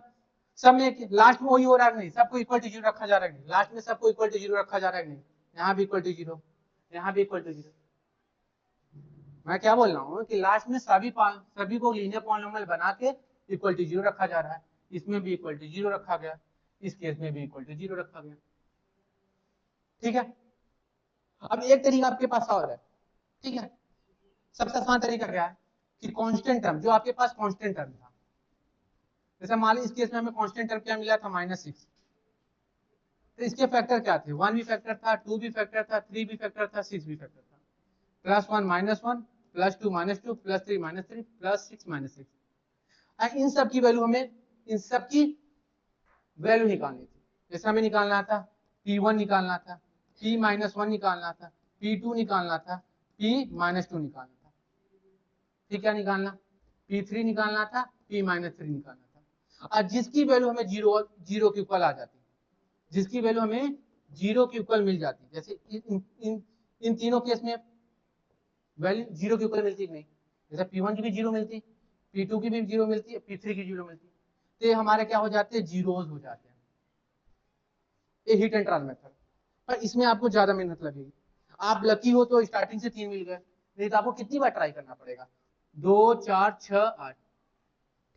सब में लास्ट में वही हो रहा है नहीं, सबको इक्वल टू 0 रखा जा रहा है नहीं, लास्ट में सबको इक्वल टू 0 रखा जा रहा है नहीं, यहाँ भी इक्वल टू 0, यहाँ भी इक्वल टू 0। मैं क्या बोल रहा हूँ कि लास्ट में सभी को लीनियर पॉलिनोमियल बना के इक्वल टू 0 रखा जा रहा है, इसमें भी इक्वल टू 0 रखा गया, इस केस में भी इक्वल टू 0 रखा गया। ठीक है, अब एक तरीका आपके पास और है। ठीक है, सबसे आसान तरीका क्या है कि कांस्टेंट टर्म, जो आपके पास कांस्टेंट टर्म था, जैसे मान लीजिए इस केस में हमें कांस्टेंट टर्म क्या मिला था, -6, तो इसके फैक्टर क्या थे, 1 भी फैक्टर था, 2 भी फैक्टर था, 3 भी फैक्टर था, 6 भी फैक्टर था। +1 -1 +2 -2 +3 -3 +6 -6। इन सब की वैल्यू हमें, इन सब की वैल्यू निकालनी थी। जैसे हमें निकालना था P1 निकालना था, P-1 निकालना था, P2 निकालना था, P-2 निकालना था। ठीक, क्या निकालना, P3 निकालना था, P-3 निकालना था। और जिसकी वैल्यू हमें जीरो के इक्वल आ जाती, जिसकी वैल्यू हमें 0 के इक्वल मिल जाती, जैसे इन तीनों केस में वैल्यू 0 के इक्वल मिलती नहीं, जैसे P1 की भी 0 मिलती, P2 की भी 0 मिलती है, P3 की 0 मिलती, तो ये हमारे क्या हो जाते हैं, जीरोज हो जाते हैं। ये हिट एंड ट्रायल मेथड, पर इसमें आपको ज्यादा मेहनत लगेगी। आप लकी हो तो स्टार्टिंग से 3 मिल गए, नहीं तो आपको कितनी बार ट्राई करना पड़ेगा, 2 4 6 8।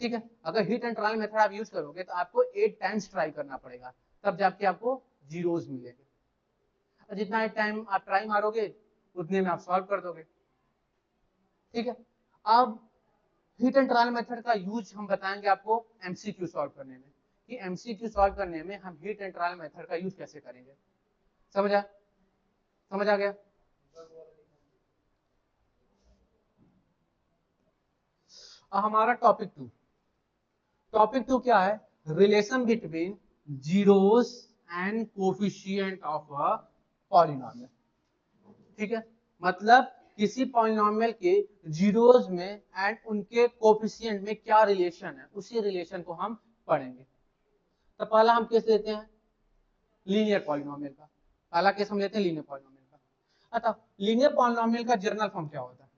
ठीक है, अगर हिट एंड ट्रायल मेथड आप यूज करोगे तो आपको 8 टाइम्स ट्राई करना पड़ेगा, तब जाके आपको जीरोज मिलेंगे। जितना टाइम आप ट्राई मारोगे उतने में आप सॉल्व कर दोगे। ठीक है, अब हिट एंड ट्रायल मेथड का यूज हम बताएंगे आपको एमसीक्यू सॉल्व करने में, कि एमसीक्यू सॉल्व करने में हम हिट एंड ट्रायल मेथड का यूज कैसे करेंगे। समझ आ गया। हमारा टॉपिक टू क्या है, relation between zeros and coefficient of a polynomial. ठीक है, मतलब किसी पॉलिनोमियल के जीरोस में एंड उनके कोफिशिएंट में क्या रिलेशन है, उसी रिलेशन को हम पढ़ेंगे। तो पहला हम केस लेते हैं लीनियर पॉलिनोमियल का, पहला केस हम लेते हैं लीनियर पॉलिनोमियल का। अच्छा, लीनियर पॉलिनोमियल का जर्नल फॉर्म क्या होता है,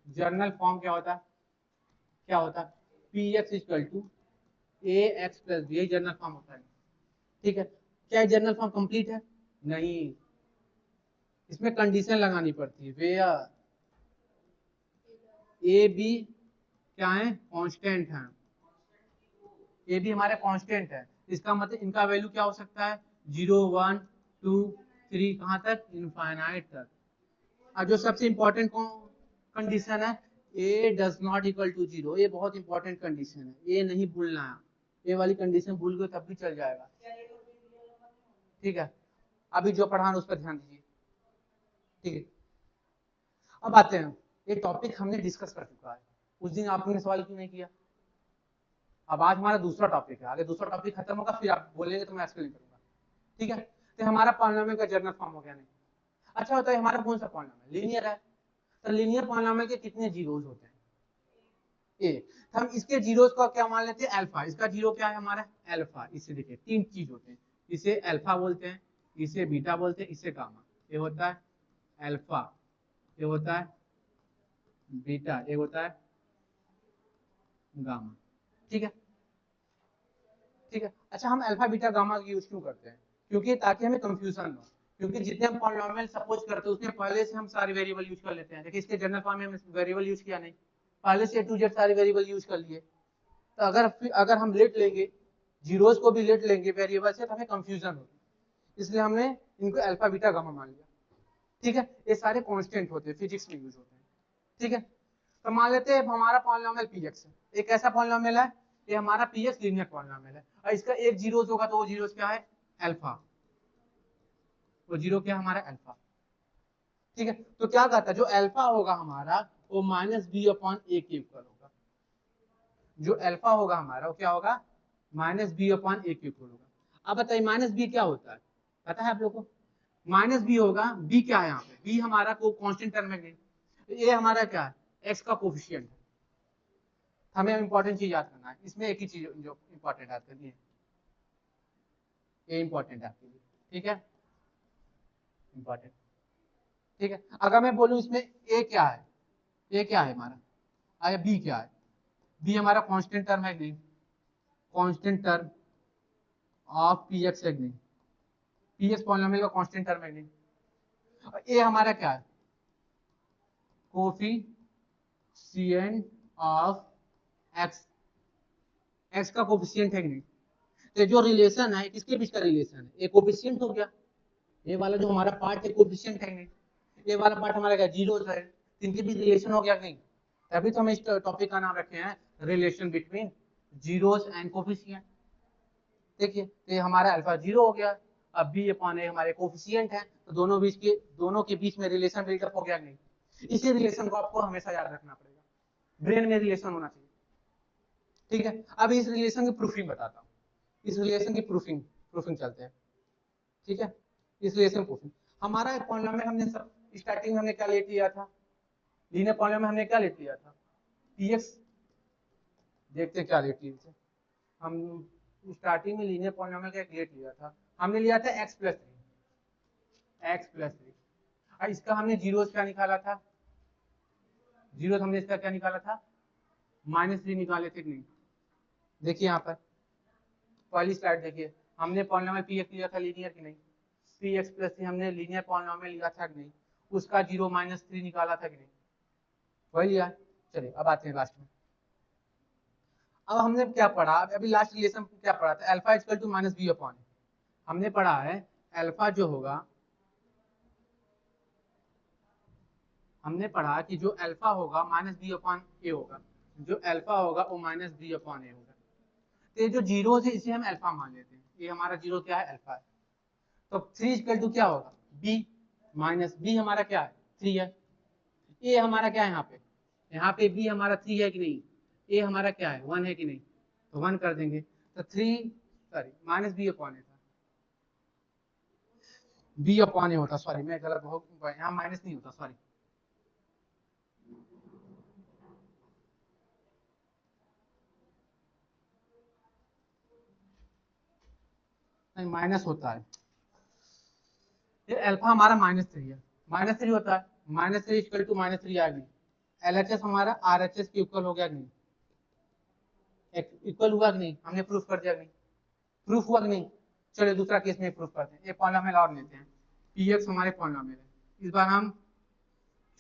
जर्नल फॉर्म क्या होता है, px = ax + b, यही जर्नल फॉर्म होता है। ठीक है, क्या जर्नल फॉर्म कंप्लीट है, नहीं, इसमें कंडीशन लगानी पड़ती है, वेयर ए बी क्या है, कांस्टेंट है, ए बी हमारे कांस्टेंट है, इसका मतलब इनका वैल्यू क्या हो सकता है, 0 1 2 3, कहां तक, इनफाइनाइट तक। और जो सबसे इंपॉर्टेंट कंडीशन है, ए डज नॉट इक्वल टू 0, ये बहुत इंपॉर्टेंट कंडीशन है, ये नहीं भूलना है, ये वाली कंडीशन भूल गए तब भी चल जाएगा। ठीक है, अभी जो पढ़ाना उस पर ध्यान दीजिए। ठीक है, अब आते हैं, ये टॉपिक हमने डिस्कस कर चुका है, उस दिन आपने सवाल क्यों नहीं किया। अब आज हमारा दूसरा टॉपिक है, आगे दूसरा टॉपिक खत्म होगा फिर आप बोलेंगे तो मैं एक्सप्लेन करूंगा। ठीक है, तो हमारा पॉलिनोमियल का जर्नल फॉर्म हो गया नहीं। अच्छा होता है हमारा कौन सा पॉलिनोमियल, लीनियर है, तो लीनियर पॉलिनोमियल के कितने जीरोस होते हैं, ए, हम इसके जीरोस को क्या मान लेते हैं, अल्फा, इसका जीरो क्या है हमारा, अल्फा। इसे देखिए 3 चीज होते हैं, इसे अल्फा बोलते हैं, इसे बीटा बोलते हैं, इसे गामा। ये होता है अल्फा, ये होता है बीटा, ये होता है गामा। ठीक है, ठीक है। अच्छा, हम अल्फा बीटा गामा यूज क्यों करते हैं, क्योंकि ताकि हमें कंफ्यूजन हो, क्योंकि जितने हम पॉलिनोमियल सपोज करते हैं उसमें पहले से हम सारे वेरिएबल यूज कर लेते हैं। देखिए इसके जनरल फॉर्म में हम वेरिएबल यूज किया नहीं, पहले से A to Z सारे वेरिएबल यूज कर लिए, तो अगर हम लेट लेंगे, जीरोस को भी लेट लेंगे वेरिएबल से, तो हमें कंफ्यूजन होगी, इसलिए हमने इनको अल्फा बीटा गामा मान लिया। ठीक है, ये सारे कांस्टेंट होते हैं, फिजिक्स में यूज होते हैं। ठीक है, तो मान लेते हैं हमारा पॉलिनोमियल px है, एक ऐसा पॉलिनोमियल है, ये हमारा px लीनियर पॉलिनोमियल है, और इसका एक जीरोस होगा तो वो जीरोस क्या है, अल्फा, वो जीरो क्या है हमारा, अल्फा। ठीक है, तो क्या कहता है, जो अल्फा होगा हमारा वो -b/a के इक्वल होगा, जो अल्फा होगा हमारा वो क्या होगा, -b/a के इक्वल होगा। अब बताइए -b क्या होता है, पता है आप लोगों को, -b होगा, b क्या है यहाँ पे, b हमारा को कांस्टेंट टर्म में नहीं, ये हमारा क्या है, x का कोफिशिएंट है। हमें इंपॉर्टेंट चीज याद करना है, इसमें एक ही चीज जो इंपॉर्टेंट याद करनी है, ये इंपॉर्टेंट है आपके लिए। ठीक है, इंपॉर्टेंट। ठीक है, अगर मैं बोलूं इसमें a क्या है, a क्या है हमारा, आया b क्या है, b हमारा कांस्टेंट टर्म है नहीं, कांस्टेंट टर्म ऑफ px है नहीं, px पॉलिनोमियल का कांस्टेंट टर्म है नहीं, और a हमारा क्या है, कोफिशिएंट ऑफ x, एक्स का कोफिशिएंट है कि नहीं। तो जो रिलेशन है किसके बीच का रिलेशन है, ये कोफिशिएंट हो गया, ये वाला जो हमारा पार्ट है कोफिशिएंट है नहीं, ये वाला पार्ट हमारा क्या जीरो है, इनके बीच रिलेशन हो गया नहीं। तभी तो हम इस टॉपिक का नाम रखे हैं relation between zeros and coefficient. देखिए तो ये हमारा अल्फा जीरो हो गया, अब बी अपॉन ए हमारे कोफिशिएंट है, तो दोनों के बीच में रिलेशन बिल्डअप हो गया नहीं। इसी रिलेशन को आपको हमेशा याद रखना पड़ेगा, ब्रेन में रिलेशन होना चाहिए। ठीक है, अब इस रिलेशन की प्रूफिंग बताता हूँ, इस रिलेशन की प्रूफिंग प्रूफिंग चलते हैं। ठीक है, इस रिलेशन प्रूफिंग हमारा एक पॉलिनोमियल हमने सब स्टार्टिंग में हमने क्या लेट लिया था, लीनियर पॉलिनोमियल में हमने क्या लेट लिया था, px। देखते हैं क्या लेट लिए थे हम, स्टार्टिंग में लीनियर पॉलिनोमियल का एक लेट लिया था, हमने लिया था x प्लस थ्री। इसका हमने जीरोस क्या निकाला था, जीरो हमने इसका क्या निकाला था, -3 निकाले थे कि नहीं। देखिए यहाँ पर पहली स्लाइड देखिए, हमने पॉलिनोमियल px लिया था लीनियर की नहीं, px प्लस थ्री हमने लीनियर पॉलिनोमियल लिया था कि नहीं, उसका 0 -3 निकाला था कि नहीं, वही लिया। चलिए अब आते हैं लास्ट में, अब हमने क्या पढ़ा, अभी लास्ट रिलेशन क्या पढ़ा था, alpha equal to minus b upon, हमने पढ़ा है अल्फा जो होगा, हमने पढ़ा कि जो अल्फा होगा माइनस बी अपॉन ए होगा, जो अल्फा होगा वो माइनस बी अपॉन ए होगा। तो ये जो जीरो है इसे हम अल्फा मान लेते हैं, ये हमारा जीरो क्या है, अल्फा है। तो 3 इक्वल टू क्या होगा, बी माइनस बी हमारा क्या है 3 है, ए हमारा क्या है यहाँ पे बी हमारा 3 है कि नहीं, ए हमारा क्या है 1 है कि नहीं, तो 1 कर देंगे। तो 3 सॉरी माइनस बी अपॉन ए था, बी अपॉन ए होता, सॉरी मैं गलत हो, यहाँ माइनस नहीं होता, सॉरी नहीं माइनस होता है, ये अल्फा हमारा -3 है, -3 होता है, -3 इक्वल टू -3 आ गई, एलएचएस हमारा आरएचएस के इक्वल हो गया कि नहीं, इक्वल हुआ कि नहीं, हमने प्रूफ कर दिया कि नहीं, प्रूफ हुआ कि नहीं। चलिए दूसरा केस में प्रूफ करते हैं, एक पॉलिनोमियल और लेते हैं, px हमारे पॉलिनोमियल है, इस बार हम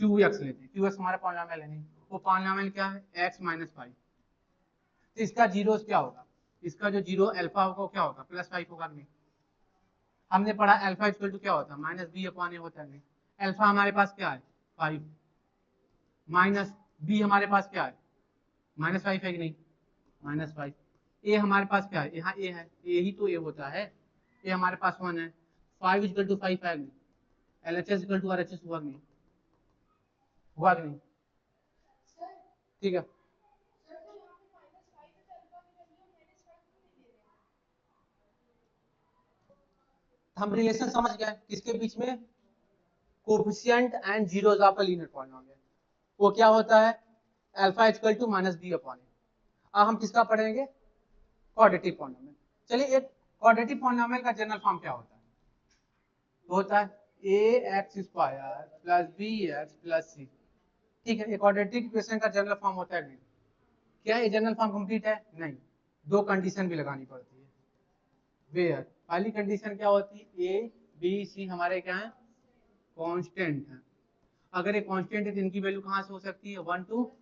qx लेते हैं, qx हमारा पॉलिनोमियल है नहीं, वो पॉलिनोमियल क्या है x -5, तो इसका जीरो क्या होगा, इसका जो जीरो अल्फा होगा वो क्या होगा +5 होगा कि नहीं। हमने पढ़ा अल्फा इक्वल टू क्या होता है माइनस बी अपॉन ए होता है, अल्फा हमारे पास क्या है 5, माइनस बी हमारे पास क्या है -5 है कि नहीं, -5, ए हमारे पास क्या है, यहाँ ए है, ए ही तो ए होता है, ए हमारे पास 1 है, 5 इक्वल टू 5 है, एलएचएस इक्वल टू आरएचएस हुआ कि नहीं, हुआ कि नहीं। ठीक है, हम रिलेशन समझ गए किसके बीच में, coefficient and zeros of a linear polynomial, वो क्या होता है alpha equal to minus b upon a. अब हम किसका पढ़ेंगे, क्वाड्रेटिक पॉलिनोमियल। चलिए एक क्वाड्रेटिक पॉलिनोमियल का जनरल फॉर्म क्या होता है, तो होता है ax square plus bx plus c। ठीक है, क्वाड्रेटिक इक्वेशन का जनरल फॉर्म होता है नहीं, क्या ये जनरल फॉर्म कंप्लीट है, नहीं, दो कंडीशन भी लगानी पड़ती है, वेयर पहली कंडीशन क्या होती है, ए बी सी हमारे क्या है कांस्टेंट है, अगर ये कांस्टेंट है तो इनकी वैल्यू कहाँ से हो सकती है 1 टू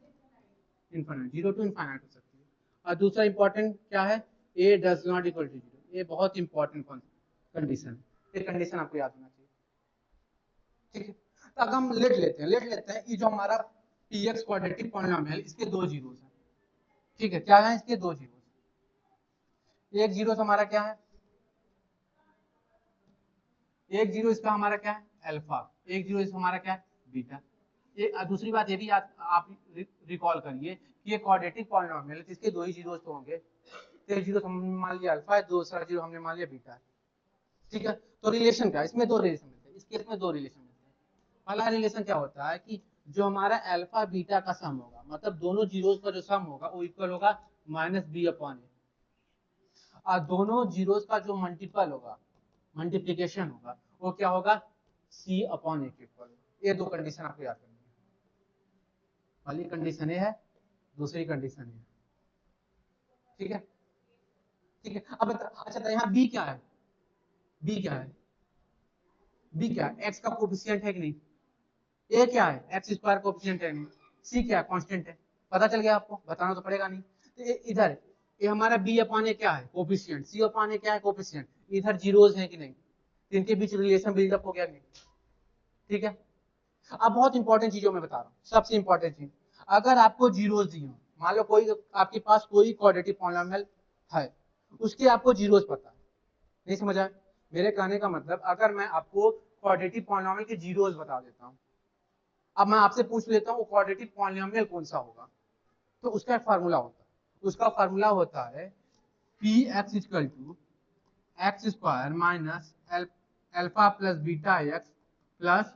इनफाइनाइट, 0 टू इनफाइनाइट हो सकती है। और दूसरा इंपॉर्टेंट क्या है, ए डज नॉट इक्वल टू 0, ये बहुत इंपॉर्टेंट कंडीशन है, ये कंडीशन आपको याद होना चाहिए। ठीक है, तो अगर हम लेट लेते हैं ये जो हमारा px क्वाड्रेटिक पॉलिनोमियल इसके दो जीरोस हैं। ठीक है, क्या है इसके दो जीरोस, एक जीरो हमारा क्या है, एक जीरो इसका हमारा क्या है अल्फा, एक जीरो इसका हमारा क्या है बीटा। ये दूसरी बात ये भी आप रिकॉल करिए कि ये क्वाड्रेटिक पॉलिनोमियल है, इसके दो ही जीरोस तो होंगे, तो एक जीरो हमने मान लिया अल्फा है, दूसरा जीरो हमने मान लिया बीटा है। ठीक है, तो रिलेशन क्या है, इसमें दो रिलेशन मिलते हैं, इस केस में दो रिलेशन मिलते हैं। पहला रिलेशन क्या होता है कि जो हमारा अल्फा बीटा का सम होगा, मतलब दोनों जीरोस का जो सम होगा वो इक्वल होगा माइनस बी अपॉन ए, और दोनों जीरोस का जो मल्टीपल होगा मल्टीप्लीकेशन होगा वो क्या होगा सी अपॉन ए के इक्वल। ये दो कंडीशन आपको याद करनी है, पहली कंडीशन ये है, दूसरी कंडीशन ये। ठीक है, ठीक है, अब अच्छा यहाँ बी क्या है, बी क्या है, बी क्या है एक्स का कोफिशिएंट है कि नहीं, ए क्या है एक्स स्क्वायर कोफिशिएंट है नहीं, सी क्या है कांस्टेंट है, पता चल गया आपको, बताना तो पड़ेगा नहीं। तो इधर ये हमारा बी अपॉन ए क्या है, कोफिशिएंट, सी अपॉन ए क्या है, कोफिशिएंट, इधर जीरोज हैं कि नहीं, इनके बीच रिलेशन बिल्डअप हो गया नहीं, ठीक है। अब बहुत इंपॉर्टेंट चीजों में बता रहा हूँ, सबसे इंपॉर्टेंट चीज, अगर आपको जीरोज दिए हो, मान लो कोई आपके पास कोई क्वाड्रेटिक पॉलिनॉमियल है, उसके आपको जीरोज पता है, नहीं समझ आया मेरे कहने का मतलब, अगर मैं आपको क्वाड्रेटिक पॉलिनॉमियल के जीरोज बता देता हूँ, अब मैं आपसे पूछ लेता हूँ क्वाड्रेटिक पॉलिनॉमियल कौन सा होगा, तो उसका फार्मूला होता है, उसका फार्मूला होता है p x equal to x square minus alpha plus beta x plus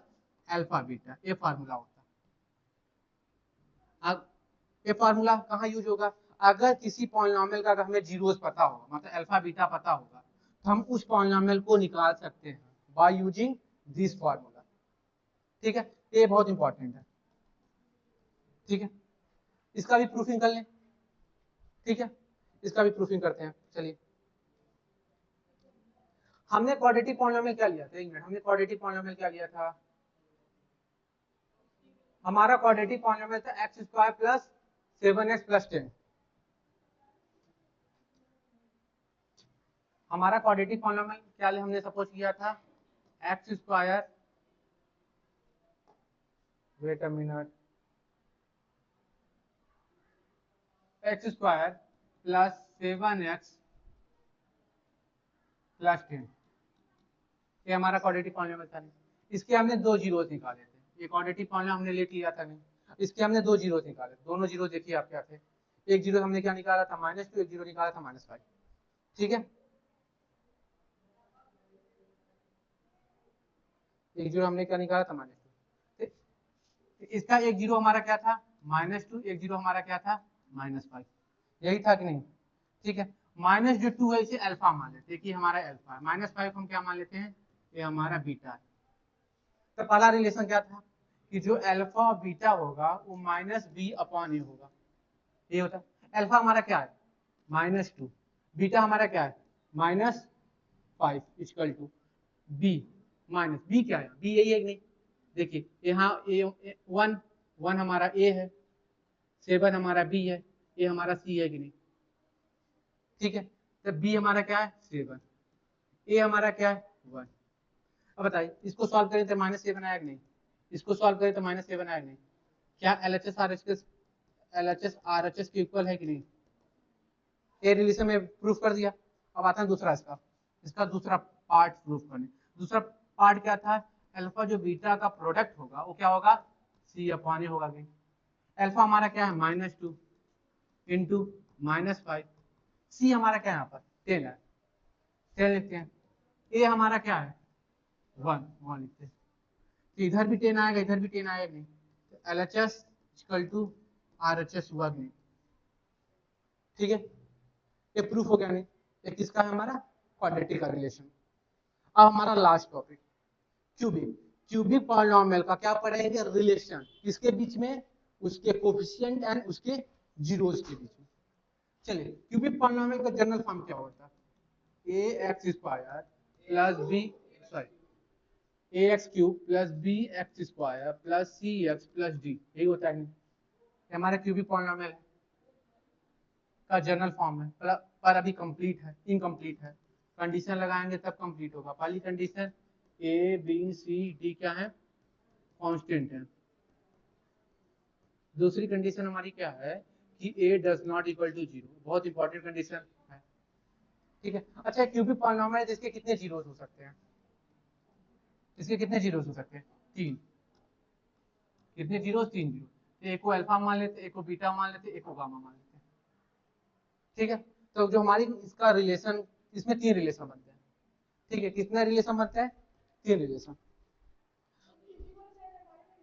alpha beta, ये फार्मूला होता है। अब ये फार्मूला कहाँ यूज होगा, अगर किसी पॉलिनॉमियल का अगर हमें जीरोस पता होगा, मतलब अल्फा बीटा पता होगा, तो हम उस पॉलिनॉमियल को निकाल सकते हैं बाय यूजिंग दिस फार्मूला, ठीक है। ये बहुत इंपॉर्टेंट है, ठीक है। इसका भी प्रूफिंग कर लें, ठीक है, इसका भी प्रूफिंग करते हैं, चलिए। हमने क्वाड्रेटिक पॉलिनॉमियल क्या लिया था, एक मिनट, हमने क्वाड्रेटिक पॉलिनॉमियल क्या लिया था, हमारा क्वाड्रेटिक पॉलिनॉमियल था x square plus 7x plus 10, हमारा क्वाड्रेटिक पॉलिनॉमियल क्या हमने सपोज किया था, x square, wait a minute, x square plus 7x plus 10, ये हमारा क्वाड्रेटिक पॉलिनॉमियल था। इसके हमने दो जीरोस निकाले थे, ये क्वाड्रेटिक पॉलिनॉमियल हमने लेट लिया था नहीं, इसके हमने दो जीरोस निकाले, दोनों जीरो देखिए आप क्या थे, एक जीरो हमने क्या निकाला था -2, एक जीरो निकाला था -5, ठीक है, एक जीरो हमने क्या निकाला था -2, इसका एक जीरो हमारा क्या था -2, एक जीरो हमारा क्या था -5, यही था कि नहीं, ठीक है। माइनस जो 2 है इसे अल्फा मान लेते हैं कि हमारा अल्फा है, -5 हम क्या मान लेते हैं, ये हमारा बीटा है। तो पहला रिलेशन क्या था कि जो अल्फा बीटा होगा वो -b अपॉन ए होगा, ये होता है। अल्फा हमारा क्या है -2, बीटा हमारा क्या है -5 equal to b, minus b क्या है, बी यही है कि नहीं, देखिए यहाँ ए 1 हमारा ए है, 7 हमारा बी है, ए हमारा सी है कि नहीं, ठीक है। तो बी हमारा क्या है 7, ए हमारा क्या है 1। अब बताइए इसको सॉल्व करें तो -7 आएगा नहीं, इसको सॉल्व करें तो -7 आएगा नहीं, क्या LHS RHS के इक्वल है कि नहीं, ये रिलेशन में प्रूफ कर दिया। अब आता है दूसरा, इसका दूसरा पार्ट प्रूफ करने, दूसरा पार्ट क्या था, अल्फा जो बीटा का प्रोडक्ट होगा वो क्या होगा, सी अपॉन ए होगा। अल्फा हमारा क्या है -2 इंटू -5, सी हमारा क्या है यहाँ पर 10 है, 10 लिखते हैं, ए हमारा क्या है 1 लिखते हैं, तो इधर भी 10 आएगा, इधर भी 10 आएगा नहीं, तो LHS इक्वल टू RHS हुआ नहीं, ठीक है, ये प्रूफ हो गया नहीं, ये किसका है हमारा क्वाड्रेटिक का रिलेशन। अब हमारा last topic cubic, cubic polynomial का क्या पढ़ेंगे, रिलेशन किसके बीच में, उसके कोफिशिएंट एंड उसके जीरोस के बीच में। चलिए क्यूबिक पॉलिनॉमियल का जनरल फॉर्म क्या होता है, a x square plus b, sorry a x cube plus b x square plus c x plus d, यही होता है, हमारा क्यूबिक पॉलिनॉमियल का जनरल फॉर्म है, पर अभी कंप्लीट है, इनकम्प्लीट है, कंडीशन लगाएंगे तब कंप्लीट होगा। पहली condition a b c d क्या है, कांस्टेंट है। दूसरी कंडीशन हमारी क्या है कि ए डज नॉट इक्वल टू 0, बहुत इंपॉर्टेंट कंडीशन है, ठीक है। अच्छा क्यूबिक पॉलिनॉमियल जिसके कितने जीरोस हो सकते हैं, इसके कितने जीरोस हो सकते हैं, 3, कितने जीरोस, 3 जीरो, एक को अल्फा मान लेते, एक को बीटा मान लेते, एक को गामा मान लेते, ठीक है। तो जो हमारी इसका रिलेशन, इसमें 3 रिलेशन बनते हैं, ठीक है, कितना रिलेशन बनता है, 3 रिलेशन,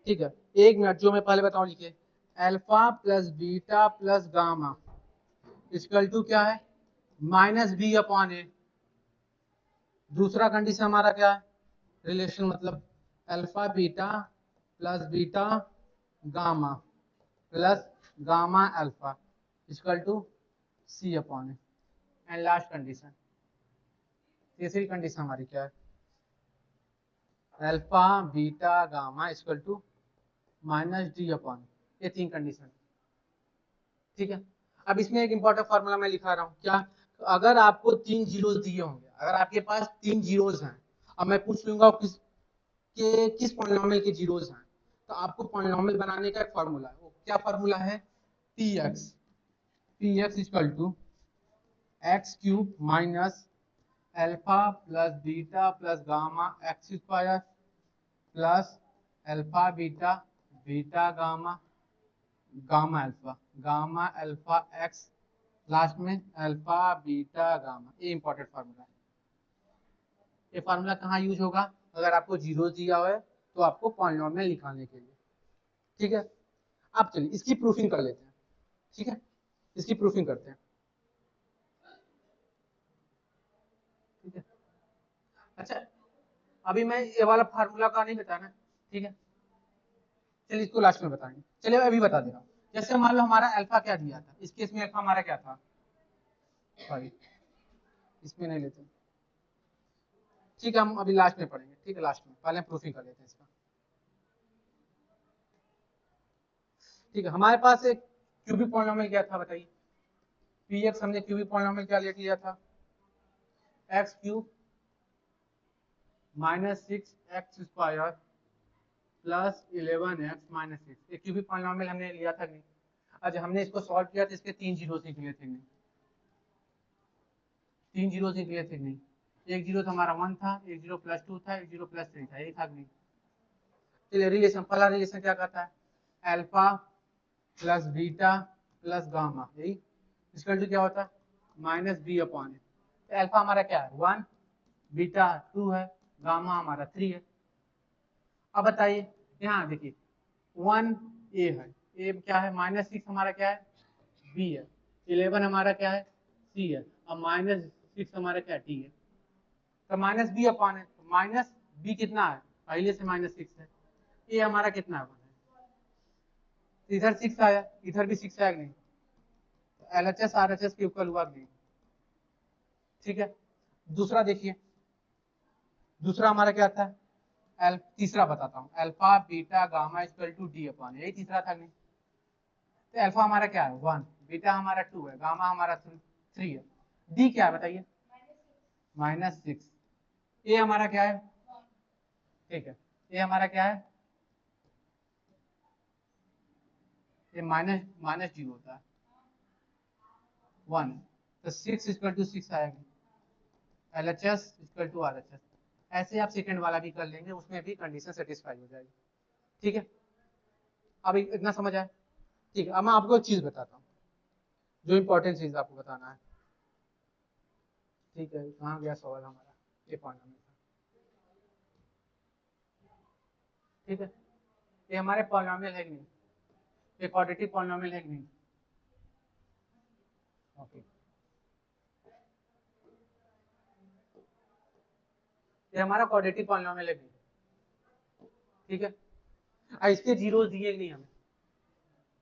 ठीक है। एक मिनट, जो मैं पहले बताऊं लिखिए, alpha plus beta plus gamma equal to क्या है -b अपॉन ए। दूसरा कंडीशन हमारा क्या है, रिलेशन मतलब alpha beta plus beta gamma plus gamma alpha equal to c upon a. And last condition, तीसरी कंडीशन हमारी क्या है, alpha beta gamma equal to -d upon, ये 3 कंडीशन, ठीक है। अब इसमें एक इंपॉर्टेंट फार्मूला मैं लिखा रहा हूँ क्या, अगर आपको 3 जीरोस दिए होंगे, अगर आपके पास 3 जीरोस हैं, अब मैं पूछ लूंगा किस पॉलिनोमियल के जीरोस हैं, तो आपको पॉलिनोमियल बनाने का एक फार्मूला है, वो क्या फार्मूला है, px equal to x cube minus alpha plus beta plus gamma x square plus alpha beta beta gamma gamma alpha x, last में अल्फा बीटा गामा। ये इंपॉर्टेंट फार्मूला है। ये फार्मूला कहाँ यूज होगा, अगर आपको जीरो दिया हुआ है तो आपको पॉलिनोमियल निकालने के लिए। ठीक है, अब चलिए इसकी प्रूफिंग कर लेते हैं। ठीक है, इसकी प्रूफिंग करते हैं। ठीक है, अच्छा अभी मैं ये वाला फार्मूला का नहीं बताना। ठीक है, चलिए इसको लास्ट में बताएंगे। चलिए अभी बता दे रहा हूँ। जैसे मान लो हमारा अल्फा क्या दिया था, इस केस में अल्फा हमारा क्या था, सॉरी इसमें नहीं लेते। ठीक है, हम अभी लास्ट में पढ़ेंगे। ठीक है, लास्ट में, पहले हम प्रूफिंग कर लेते हैं इसका। ठीक है, हमारे पास एक क्यूबिक पॉलिनोमियल क्या था बताइए, px हमने क्यूबिक पॉलिनोमियल क्या लेट लिया था, x cube minus 6x square plus 11x minus 6। एक क्यूबिक पॉलिनोमियल हमने लिया था नहीं। आज हमने इसको सॉल्व किया तो इसके 3 जीरो निकले थे नहीं, 3 जीरो निकले थे नहीं। एक जीरो तो हमारा 1 था, एक जीरो प्लस 2 था, एक जीरो प्लस 3 था, यही था नहीं। चलिए रिलेशन, पहला रिलेशन क्या कहता है, alpha plus beta plus gamma, यही इसका क्या होता है माइनस बी अपॉन ए। तो अल्फा हमारा क्या है 1, बीटा 2 है, गामा हमारा 3 है। अब बताइए यहाँ देखिए 1 ए है, ए क्या है माइनस 6 हमारा क्या है बी है, 11 हमारा क्या है सी है, और माइनस 6 हमारा क्या टी है। तो माइनस बी अपॉन है, तो माइनस बी कितना है, पहले से माइनस 6 है, ए हमारा कितना है, इधर 6 आया, इधर भी 6 आया नहीं, तो LHS RHS के इक्वल हुआ नहीं। ठीक है, दूसरा देखिए, दूसरा हमारा क्या था, तीसरा बताता हूँ, alpha beta gamma equal to d upon, यही तीसरा था नहीं। तो अल्फा हमारा क्या है 1, बीटा हमारा 2 है, गामा हमारा 3 है, डी क्या है बताइए माइनस 6, ए हमारा क्या है, ठीक है ए हमारा क्या है, ये माइनस माइनस जीरो होता है 1, तो 6 इक्वल टू 6 आएगा, LHS इक्वल टू RHS। ऐसे आप सेकंड वाला भी कर लेंगे, उसमें भी कंडीशन सेटिस्फाई हो जाएगी। ठीक है, अब इतना समझ आए। ठीक है, अब मैं आपको एक चीज बताता हूँ, जो इंपॉर्टेंट चीज आपको बताना है। ठीक है, कहाँ गया सवाल हमारा, ये पॉइंट हमें, ठीक है ये हमारे पॉलिनोमियल है कि नहीं, ये क्वाड्रेटिक पॉलिनोमियल है कि नहीं, ओके ये हमारा क्वाड्रेटिक पॉलिनोमियल है कि नहीं। ठीक है, इसके जीरो दिए कि नहीं हमें,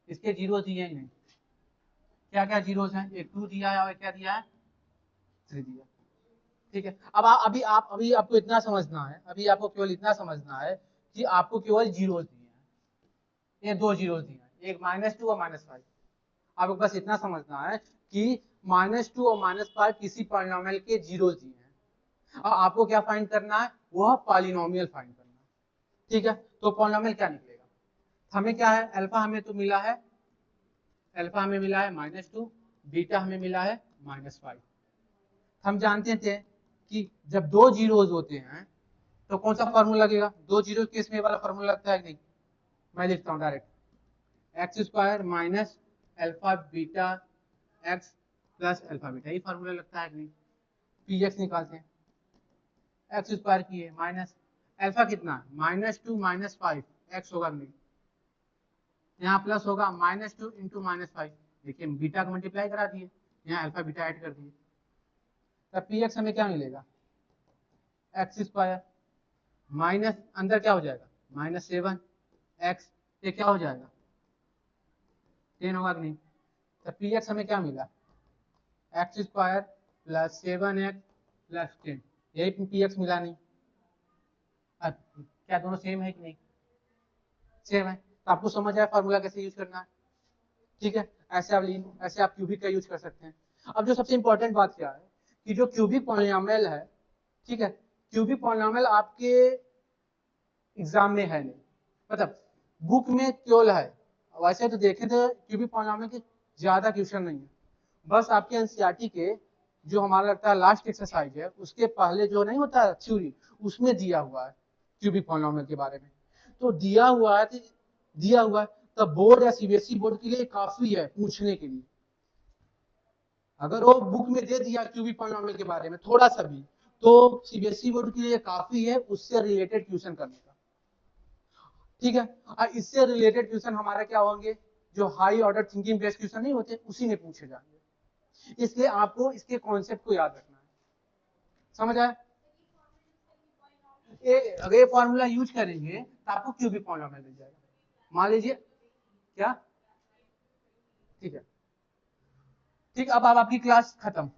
इसके जीरो दिए ही नहीं, क्या क्या जीरोस हैं, एक 2 दिया है और क्या दिया है 3 दिया। ठीक है, अब अभी आपको इतना समझना है, अभी आपको केवल इतना समझना है कि आपको केवल जीरोस दिए हैं, ये 2 जीरोस दिए हैं, एक -2 और -5। आपको बस इतना समझना है कि -2 और -5 किसी पॉलिनोमियल के जीरोस दिए हैं, और आपको क्या फाइंड करना है, वह पॉलिनोमियल फाइंड करना है। ठीक है, तो पॉलिनोमियल क्या निकलेगा, हमें क्या है, अल्फा हमें तो मिला है, अल्फा हमें मिला है -2, बीटा हमें मिला है -5। हम जानते थे कि जब 2 जीरोस होते हैं तो कौन सा फॉर्मूला लगेगा, 2 जीरो केस में वाला फॉर्मूला लगता है कि नहीं, मैं लिखता हूँ direct, x square minus alpha beta x plus alpha beta, ये फॉर्मूला लगता है कि नहीं। px निकालते हैं, एक्स स्क्वायर की है माइनस अल्फा कितना -2 -5, एक्स होगा नहीं, यहाँ प्लस होगा -2 इंटू -5, देखिए बीटा को मल्टीप्लाई करा दिए, यहाँ अल्फा बीटा ऐड कर दिए, तब px हमें क्या मिलेगा, एक्स स्क्वायर माइनस अंदर क्या हो जाएगा -7 एक्स, ये क्या हो जाएगा 10 होगा कि नहीं। तो px हमें क्या मिला, x square plus 7x plus 10, यही px मिला नहीं। अब क्या दोनों सेम है कि नहीं, सेम है, तो आपको समझ आया फार्मूला कैसे यूज करना है। ठीक है, ऐसे आप क्यूबिक का यूज कर सकते हैं। अब जो सबसे इंपॉर्टेंट बात क्या है कि जो क्यूबिक पॉलिनोमियल है, ठीक है, क्यूबिक पॉलिनोमियल आपके एग्जाम में है नहीं, मतलब बुक में केवल है। वैसे तो देखें तो क्यूबिक पॉलिनोमियल के ज्यादा क्वेश्चन नहीं है, बस आपके एनसीईआरटी के जो हमारा लगता है लास्ट एक्सरसाइज है उसके पहले जो नहीं होता थ्योरी, उसमें दिया हुआ है क्यूबिक पॉलिनोमियल के बारे में। तो दिया हुआ है तब बोर्ड या सीबीएसई बोर्ड के लिए काफी है पूछने के लिए। अगर वो बुक में दे दिया क्यूबिक पॉलिनोमियल के बारे में थोड़ा सा भी, तो सीबीएसई बोर्ड के लिए काफी है उससे रिलेटेड क्वेश्चन करने का, ठीक है। और इससे रिलेटेड क्वेश्चन हमारा क्या होंगे, जो high order thinking based question नहीं होते उसी में पूछे जाएंगे। इसलिए आपको इसके कॉन्सेप्ट को याद रखना है, समझ आया। अगर ये फॉर्मूला यूज करेंगे तो आपको क्यूबिक पॉलिनोमियल मिल जाएगा। मान लीजिए क्या, ठीक है, ठीक। अब आपकी क्लास खत्म।